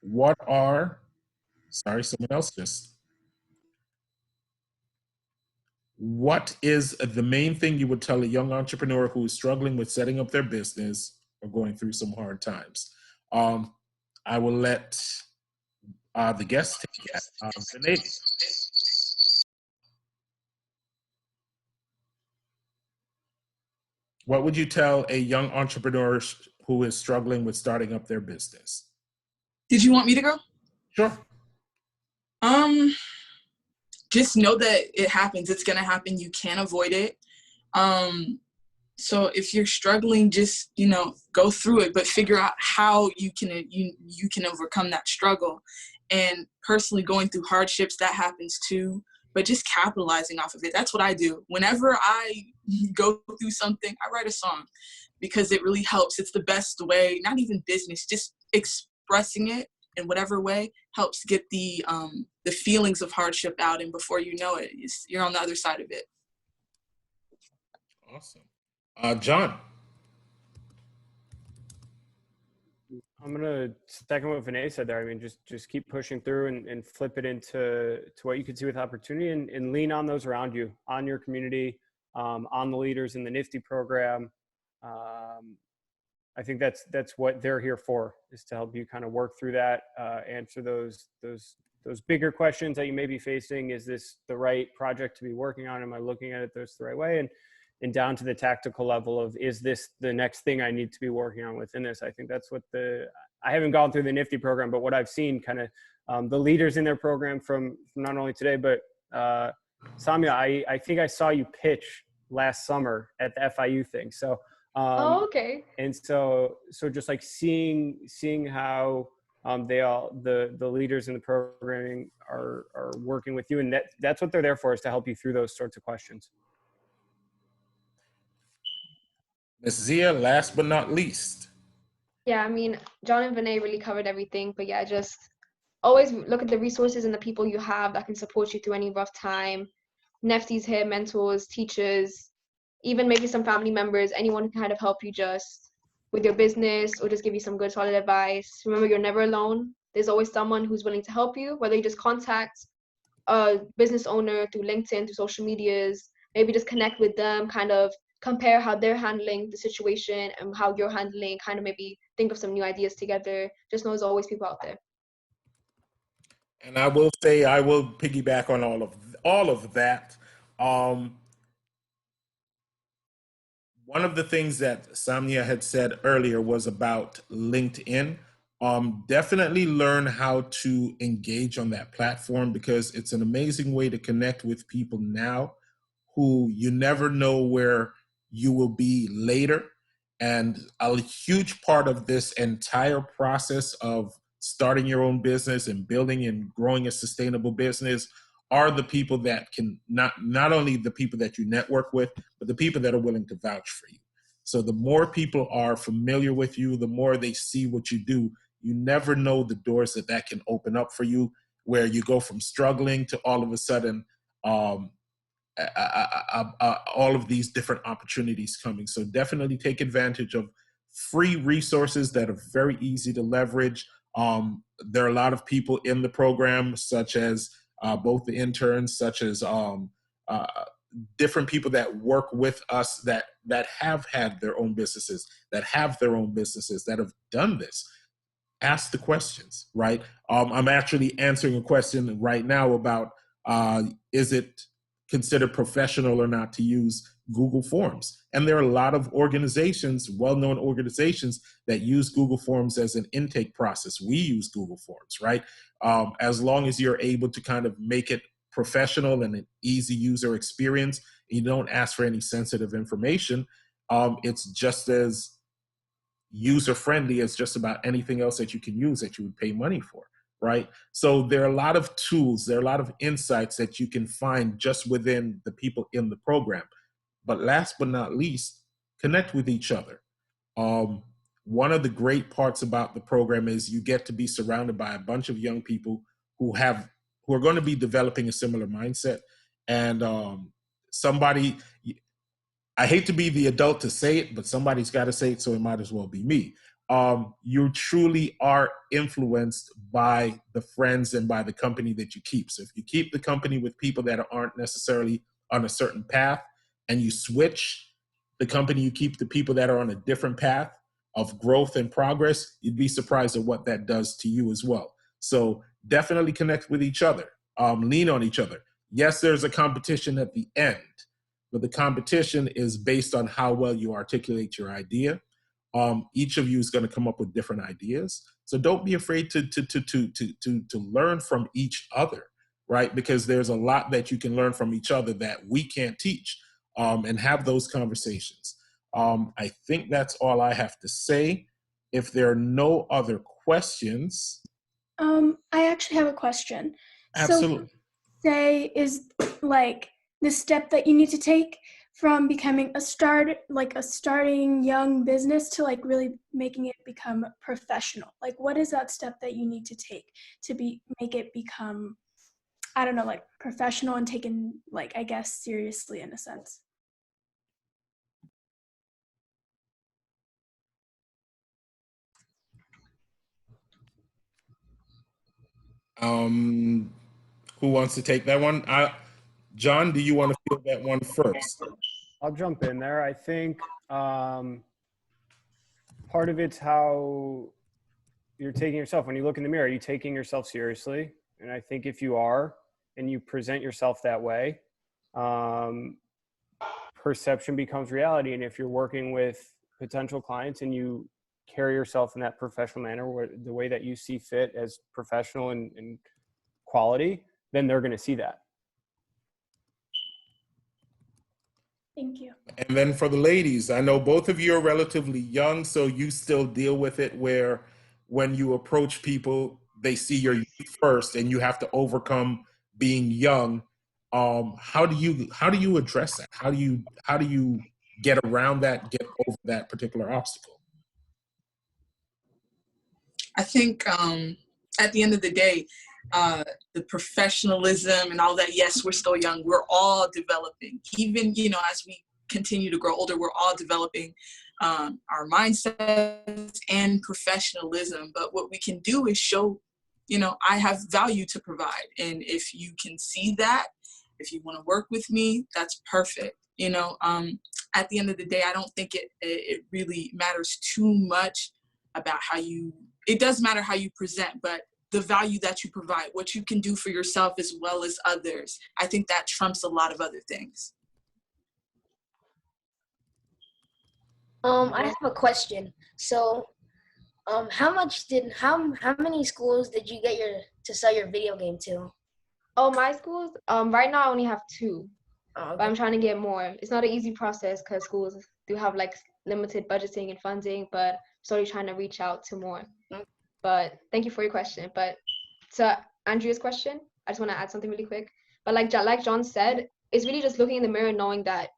what is the main thing you would tell a young entrepreneur who is struggling with setting up their business or going through some hard times? I will let the guest take that. Vanay. What would you tell a young entrepreneur who is struggling with starting up their business? Did you want me to go? Sure. Just know that it happens. It's gonna happen. You can't avoid it. So if you're struggling, just go through it, but figure out how you can overcome that struggle. And personally, going through hardships, that happens too. But just capitalizing off of it. That's what I do. Whenever I go through something, I write a song because it really helps. It's the best way. Not even business, just expressing it in whatever way helps get the feelings of hardship out, and before you know it, you're on the other side of it. Awesome. John. I'm gonna second what Vanee said there. I mean, just keep pushing through and flip it into what you can see with opportunity, and lean on those around you, on your community, on the leaders in the NFTE program. I think that's what they're here for, is to help you kind of work through that, answer those bigger questions that you may be facing. Is this the right project to be working on? Am I looking at it the right way? And down to the tactical level of, is this the next thing I need to be working on within this? I think that's what I haven't gone through the NFTE program, but what I've seen kind of the leaders in their program from not only today, but Samya, I think I saw you pitch last summer at the FIU thing. So, Okay. And so just like seeing how the leaders in the programming are working with you, and that's what they're there for, is to help you through those sorts of questions. Ms. Zia, last but not least. Yeah, I mean, John and Vanee really covered everything, but yeah, just always look at the resources and the people you have that can support you through any rough time. NFTs here, mentors, teachers, even maybe some family members, anyone who can kind of help you just with your business or just give you some good solid advice. Remember, you're never alone. There's always someone who's willing to help you, whether you just contact a business owner through LinkedIn, through social medias, maybe just connect with them, kind of compare how they're handling the situation and how you're handling, kind of maybe think of some new ideas together. Just know there's always people out there. And I will say, I will piggyback on all of that. One of the things that Samya had said earlier was about LinkedIn. Definitely learn how to engage on that platform, because it's an amazing way to connect with people now who you never know where you will be later. And a huge part of this entire process of starting your own business and building and growing a sustainable business are the people that can, not only the people that you network with, but the people that are willing to vouch for you. So the more people are familiar with you, the more they see what you do, you never know the doors that can open up for you, where you go from struggling to all of a sudden all of these different opportunities coming. So definitely take advantage of free resources that are very easy to leverage. There are a lot of people in the program, such as both the interns, such as different people that work with us that that have had their own businesses, that have their own businesses, that have done this. Ask the questions, right? I'm actually answering a question right now about is it considered professional or not to use Google Forms? And there are a lot of organizations, well-known organizations, that use Google Forms as an intake process. We use Google Forms, right? As long as you're able to kind of make it professional and an easy user experience, you don't ask for any sensitive information, it's just as user-friendly as just about anything else that you can use that you would pay money for, right? So there are a lot of tools, there are a lot of insights that you can find just within the people in the program. But last but not least, connect with each other. One of the great parts about the program is you get to be surrounded by a bunch of young people who are going to be developing a similar mindset. And I hate to be the adult to say it, but somebody's got to say it, so it might as well be me. You truly are influenced by the friends and by the company that you keep. So if you keep the company with people that aren't necessarily on a certain path, and you switch the company, you keep the people that are on a different path of growth and progress, you'd be surprised at what that does to you as well. So definitely connect with each other, lean on each other. Yes, there's a competition at the end, but the competition is based on how well you articulate your idea. Each of you is going to come up with different ideas. So don't be afraid to learn from each other, right? Because there's a lot that you can learn from each other that we can't teach, and have those conversations. I think that's all I have to say. If there are no other questions. I actually have a question. Absolutely. So say is like the step that you need to take from becoming a starting young business to like really making it become professional. Like what is that step that you need to take to make it become, I don't know, like professional and taken, like, I guess, seriously in a sense? Who wants to take that one? John, do you want to field that one first? I'll jump in there. I think part of it's how you're taking yourself. When you look in the mirror, are you taking yourself seriously? And I think if you are, and you present yourself that way, perception becomes reality. And if you're working with potential clients and you carry yourself in that professional manner, the way that you see fit as professional and quality, then they're going to see that. Thank you. And then for the ladies, I know both of you are relatively young, so you still deal with it where when you approach people, they see your youth first and you have to overcome being young. How do you address that? How do you get around that, get over that particular obstacle? I think at the end of the day, the professionalism and all that, yes, we're still young. We're all developing. Even, as we continue to grow older, we're all developing our mindsets and professionalism. But what we can do is show, I have value to provide. And if you can see that, if you want to work with me, that's perfect. At the end of the day, I don't think it really matters too much about it does matter how you present, but the value that you provide, what you can do for yourself as well as others, I think that trumps a lot of other things. I have a question. So, how many schools did you get to sell your video game to? Oh, my schools, right now I only have 2. Oh, okay. But I'm trying to get more. It's not an easy process because schools do have like limited budgeting and funding, but slowly trying to reach out to more. But thank you for your question. But to Andrea's question, I just want to add something really quick. But like John said, it's really just looking in the mirror and knowing that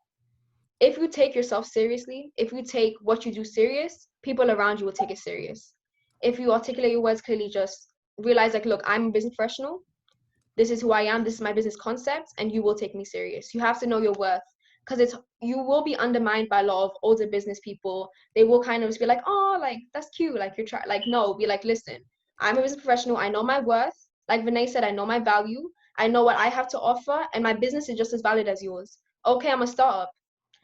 if you take yourself seriously, if you take what you do serious, people around you will take it serious. If you articulate your words clearly, just realize like, look, I'm a business professional. This is who I am. This is my business concept, and you will take me serious. You have to know your worth, because you will be undermined by a lot of older business people. They will kind of just be like, oh, like that's cute, like you're trying, like no, be like, listen, I'm a business professional. I know my worth. Like Vanay said, I know my value. I know what I have to offer, and my business is just as valid as yours. Okay, I'm a startup,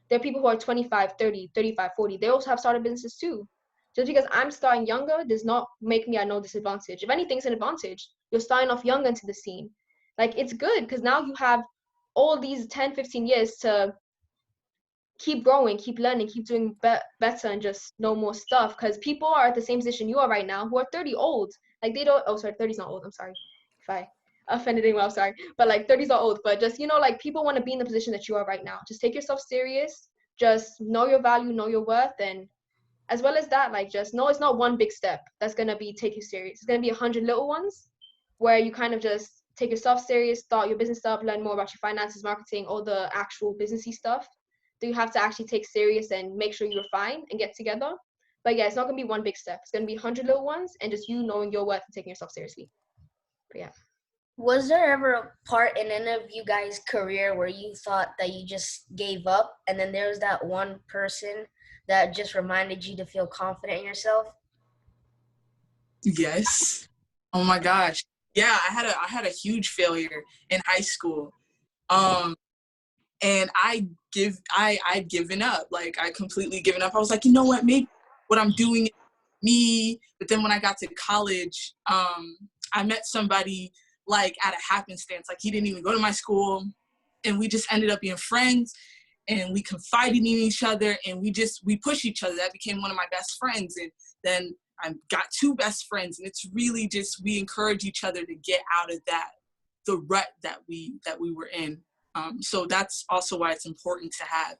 there are people who are 25, 30, 35, 40. They also have started businesses too. Just because I'm starting younger does not make me at no disadvantage. If anything, it's an advantage. You're starting off younger into the scene. Like, it's good because now you have all these 10, 15 years to keep growing, keep learning, keep doing better, and just know more stuff. Because people are at the same position you are right now, who are 30 old. Like, they don't, oh, sorry, 30 is not old. I'm sorry if I offended anyone, I'm sorry. But like, 30 is not old. But just, you know, like, people want to be in the position that you are right now. Just take yourself serious. Just know your value, know your worth. And as well as that, like, just know it's not one big step that's going to be take you serious. It's going to be 100 little ones where you kind of just take yourself serious, start your business up, learn more about your finances, marketing, all the actual businessy stuff that you have to actually take serious and make sure you're fine and get together. But yeah, it's not going to be one big step. It's going to be 100 little ones, and just you knowing your worth and taking yourself seriously. But yeah. Was there ever a part in any of you guys' career where you thought that you just gave up, and then there was that one person that just reminded you to feel confident in yourself? Yes. Oh my gosh. Yeah, I had a huge failure in high school. And I'd given up. Like, I completely given up. I was like, you know what, maybe what I'm doing is me. But then when I got to college, I met somebody like at a happenstance. Like, he didn't even go to my school, and we just ended up being friends, and we confided in each other, and we pushed each other. That became one of my best friends. And then I got two best friends, and it's really just, we encourage each other to get out of the rut that we were in. So that's also why it's important to have,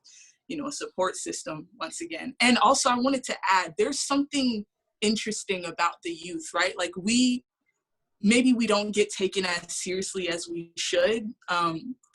you know, a support system once again. And also I wanted to add, there's something interesting about the youth, right? Like, maybe we don't get taken as seriously as we should.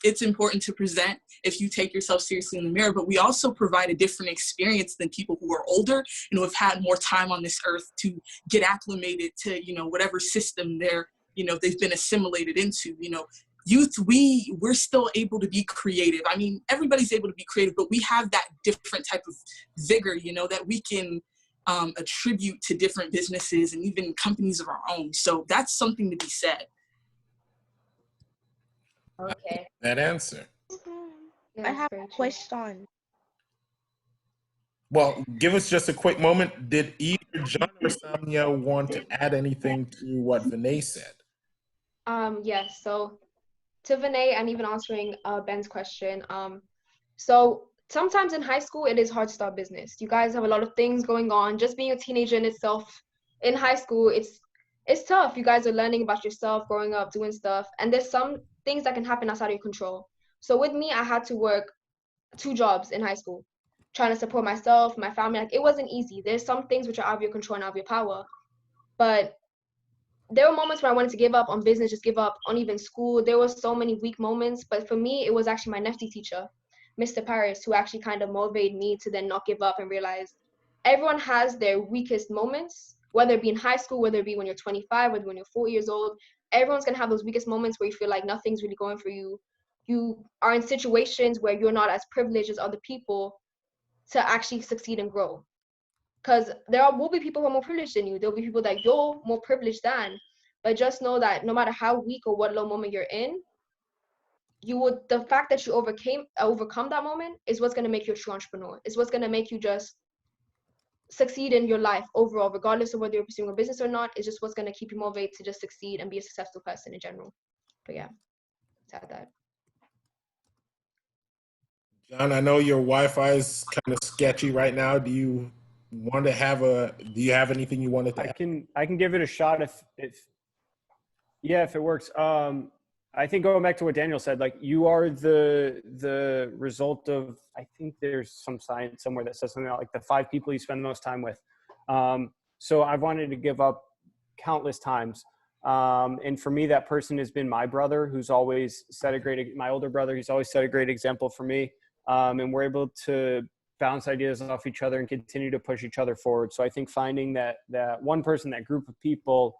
It's important to present if you take yourself seriously in the mirror, but we also provide a different experience than people who are older and who have had more time on this earth to get acclimated to, you know, whatever system they've been assimilated into. You know, youth, we're still able to be creative. I mean, everybody's able to be creative, but we have that different type of vigor, you know, that we can attribute to different businesses and even companies of our own. So that's something to be said. Okay. That answer. Yeah, I have very a true. question. Well, give us just a quick moment. Did either John or Samya want to add anything to what Vanee said? Yes. So to Vanay, and even answering Ben's question, so sometimes in high school it is hard to start business. You guys have a lot of things going on. Just being a teenager in itself in high school, it's tough. You guys are learning about yourself, growing up, doing stuff, and there's some things that can happen outside of your control. So with me, I had to work 2 jobs in high school, trying to support myself, my family. Like, it wasn't easy. There's some things which are out of your control and out of your power, but there were moments where I wanted to give up on business, just give up on even school. There were so many weak moments, but for me, it was actually my NFTE teacher, Mr. Paris, who actually kind of motivated me to then not give up and realize everyone has their weakest moments, whether it be in high school, whether it be when you're 25, whether when you're 4 years old. Everyone's gonna have those weakest moments where you feel like nothing's really going for you. You are in situations where you're not as privileged as other people to actually succeed and grow. Because will be people who are more privileged than you. There'll be people that you're more privileged than. But just know that no matter how weak or what low moment you're in, the fact that you overcome that moment is what's going to make you a true entrepreneur. It's what's going to make you just succeed in your life overall, regardless of whether you're pursuing a business or not. It's just what's going to keep you motivated to just succeed and be a successful person in general. But yeah, let's add that. John, I know your Wi-Fi is kind of sketchy right now. Do you have anything you wanted to add? I can give it a shot if it works. I think going back to what Daniel said, like, you are the result of, I think there's some science somewhere that says something like the 5 people you spend the most time with. So I've wanted to give up countless times. And for me, that person has been my brother, who's always my older brother, he's always set a great example for me. And we're able to bounce ideas off each other and continue to push each other forward. So I think finding that one person, that group of people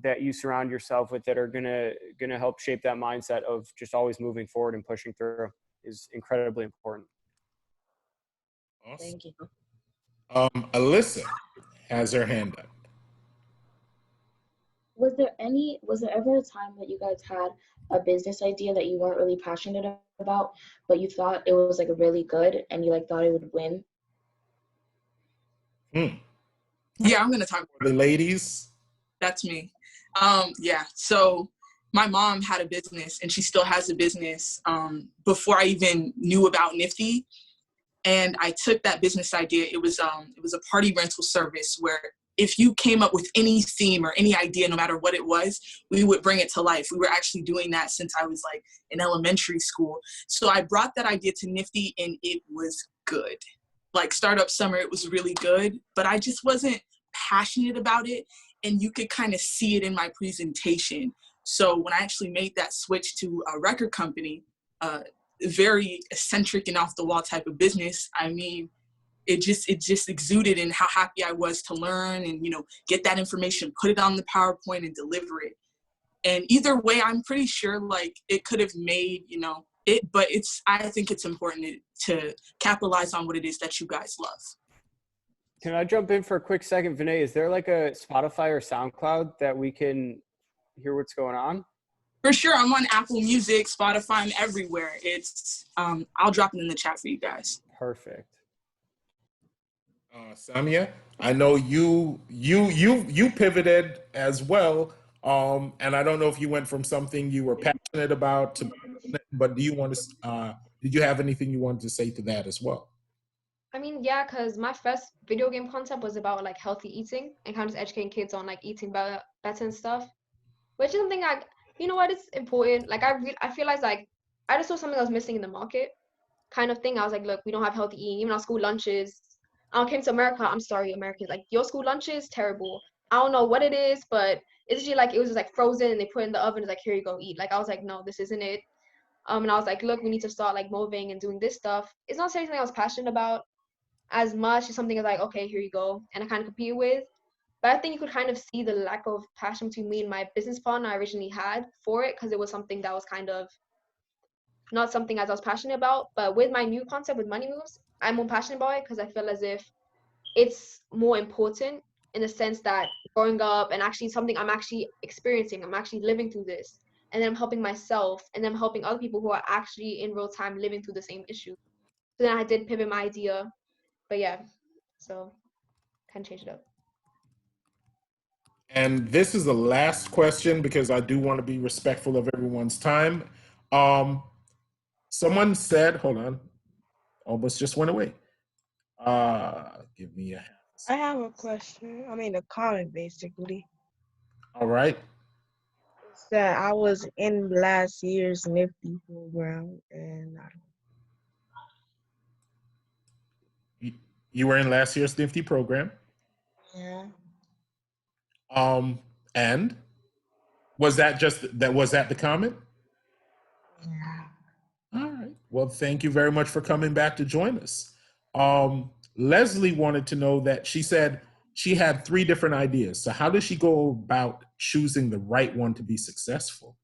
that you surround yourself with that are gonna help shape that mindset of just always moving forward and pushing through is incredibly important. Awesome. Thank you. Alyssa has her hand up. was there ever a time that you guys had a business idea that you weren't really passionate about, but you thought it was like really good and you like thought it would win? Yeah, I'm gonna talk For the ladies. That's me. Yeah. So my mom had a business, and she still has a business, before I even knew about NFTE. And I took that business idea. It was a party rental service where if you came up with any theme or any idea, no matter what it was, we would bring it to life. We were actually doing that since I was like in elementary school. So I brought that idea to NFTE, and it was good. Like Startup Summer, it was really good, but I just wasn't passionate about it. And you could kind of see it in my presentation. So when I actually made that switch to a record company, very eccentric and off the wall type of business, I mean, it just exuded in how happy I was to learn and, get that information, put it on the PowerPoint and deliver it. And either way, I'm pretty sure like it could have made, it, but I think it's important to capitalize on what it is that you guys love. Can I jump in for a quick second, Vanay? Is there like a Spotify or SoundCloud that we can hear what's going on? For sure, I'm on Apple Music, Spotify, I'm everywhere. It's I'll drop it in the chat for you guys. Perfect. Samya, I know you pivoted as well, and I don't know if you went from something you were passionate about to, but do you want to? Did you have anything you wanted to say to that as well? I mean, yeah, because my first video game concept was about like healthy eating and kind of just educating kids on like eating better and stuff, which is something like, you know what, it's important. Like I feel like I just saw something that was missing in the market kind of thing. I was like, look, we don't have healthy eating, even our school lunches. I came to America, I'm sorry, Americans, like your school lunch is terrible. I don't know what it is, but it's just like, it was just like frozen and they put it in the oven. It's like, here you go, eat. Like, I was like, no, this isn't it. And I was like, look, we need to start like moving and doing this stuff. It's not something I was passionate about as much as something as like, okay, here you go. And I kind of compete with. But I think you could kind of see the lack of passion between me and my business partner I originally had for it, because it was something that was kind of not something as I was passionate about. But with my new concept with Money Moves, I'm more passionate about it because I feel as if it's more important in the sense that growing up and actually something I'm actually experiencing, I'm actually living through this. And then I'm helping myself and then I'm helping other people who are actually in real time living through the same issue. So then I did pivot my idea. But yeah, so kind of change it up. And this is the last question because I do want to be respectful of everyone's time. Someone said, hold on, almost just went away. Give me a. I have a question. I mean, a comment, basically. All right. It's that I was in last year's NFTE program, and You were in last year's NFTE program. yeah. And was that the comment? Yeah. All right. Well, thank you very much for coming back to join us. Leslie wanted to know that she said she had 3 different ideas. So how does she go about choosing the right one to be successful?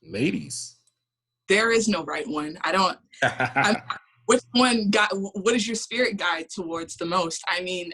Ladies. There is no right one. Which one what is your spirit guide towards the most? I mean,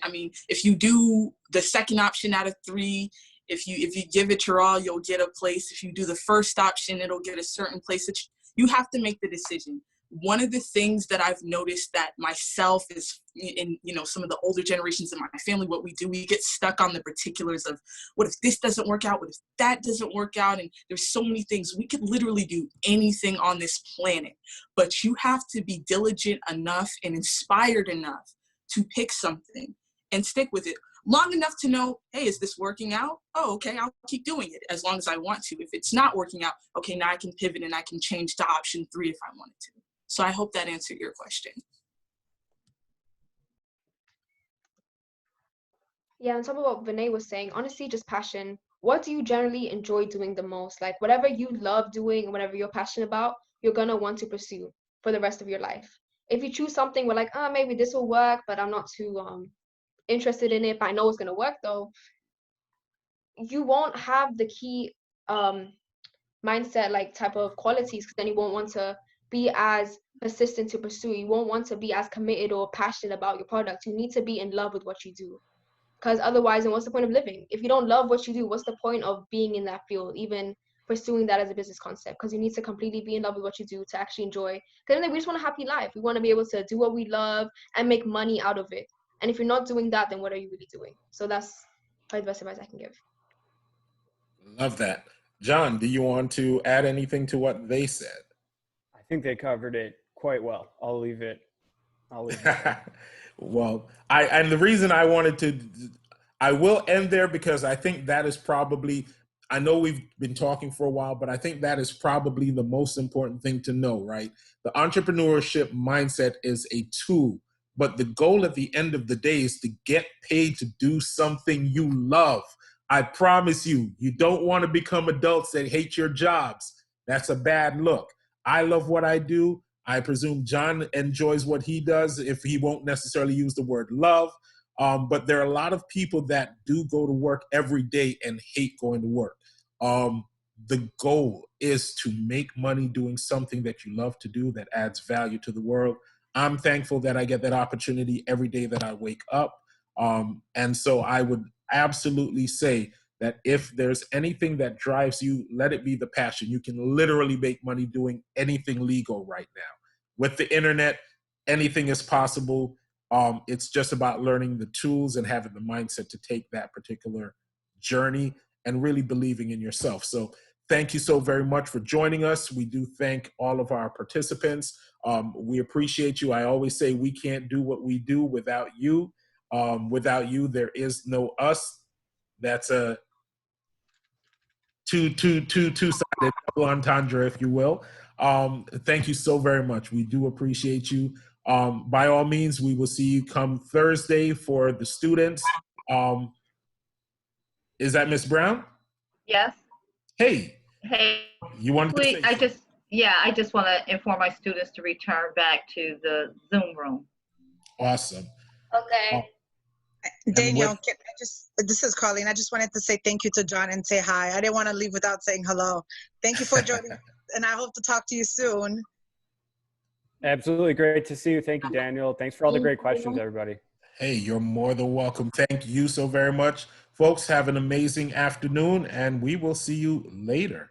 if you do the second option out of 3, if you give it your all, you'll get a place. If you do the first option, it'll get a certain place. That you have to make the decision. One of the things that I've noticed that myself is in, some of the older generations in my family, what we do, we get stuck on the particulars of what if this doesn't work out? What if that doesn't work out? And there's so many things. We could literally do anything on this planet, but you have to be diligent enough and inspired enough to pick something and stick with it long enough to know, hey, is this working out? Oh, okay, I'll keep doing it as long as I want to. If it's not working out, okay, now I can pivot and I can change to option 3 if I wanted to. So I hope that answered your question. Yeah, on top of what Vanee was saying, honestly, just passion. What do you generally enjoy doing the most? Like whatever you love doing and whatever you're passionate about, you're gonna want to pursue for the rest of your life. If you choose something where like, maybe this will work, but I'm not too interested in it, but I know it's gonna work though, you won't have the key mindset like type of qualities, because then you won't want to be as persistent to pursue. You won't want to be as committed or passionate about your product. You need to be in love with what you do. Because otherwise, then what's the point of living? If you don't love what you do, what's the point of being in that field, even pursuing that as a business concept? Because you need to completely be in love with what you do to actually enjoy. Because we just want a happy life. We want to be able to do what we love and make money out of it. And if you're not doing that, then what are you really doing? So that's probably the best advice I can give. Love that. John, do you want to add anything to what they said? I think they covered it quite well. I'll leave it there. Well, and the reason I wanted to, I will end there because I think that is probably, I know we've been talking for a while, but I think that is probably the most important thing to know, right? The entrepreneurship mindset is a tool, but the goal at the end of the day is to get paid to do something you love. I promise you, you don't want to become adults that hate your jobs. That's a bad look. I love what I do. I presume John enjoys what he does, if he won't necessarily use the word love. But there are a lot of people that do go to work every day and hate going to work. The goal is to make money doing something that you love to do that adds value to the world. I'm thankful that I get that opportunity every day that I wake up. And so I would absolutely say that if there's anything that drives you, let it be the passion. You can literally make money doing anything legal right now. With the internet, anything is possible. It's just about learning the tools and having the mindset to take that particular journey and really believing in yourself. So thank you so very much for joining us. We do thank all of our participants. We appreciate you. I always say we can't do what we do without you. Without you, there is no us. That's a two-sided double entendre, if you will. Thank you so very much. We do appreciate you. By all means, we will see you come Thursday for the students. Is that Miss Brown? Yes. Hey. Hey. You wanted to say I just want to inform my students to return back to the Zoom room. Awesome. Okay. Daniel, this is Colleen. I just wanted to say thank you to John and say hi. I didn't want to leave without saying hello. Thank you for joining, and I hope to talk to you soon. Absolutely. Great to see you. Thank you, Daniel. Thanks for all the great questions, everybody. Hey, you're more than welcome. Thank you so very much. Folks, have an amazing afternoon, and we will see you later.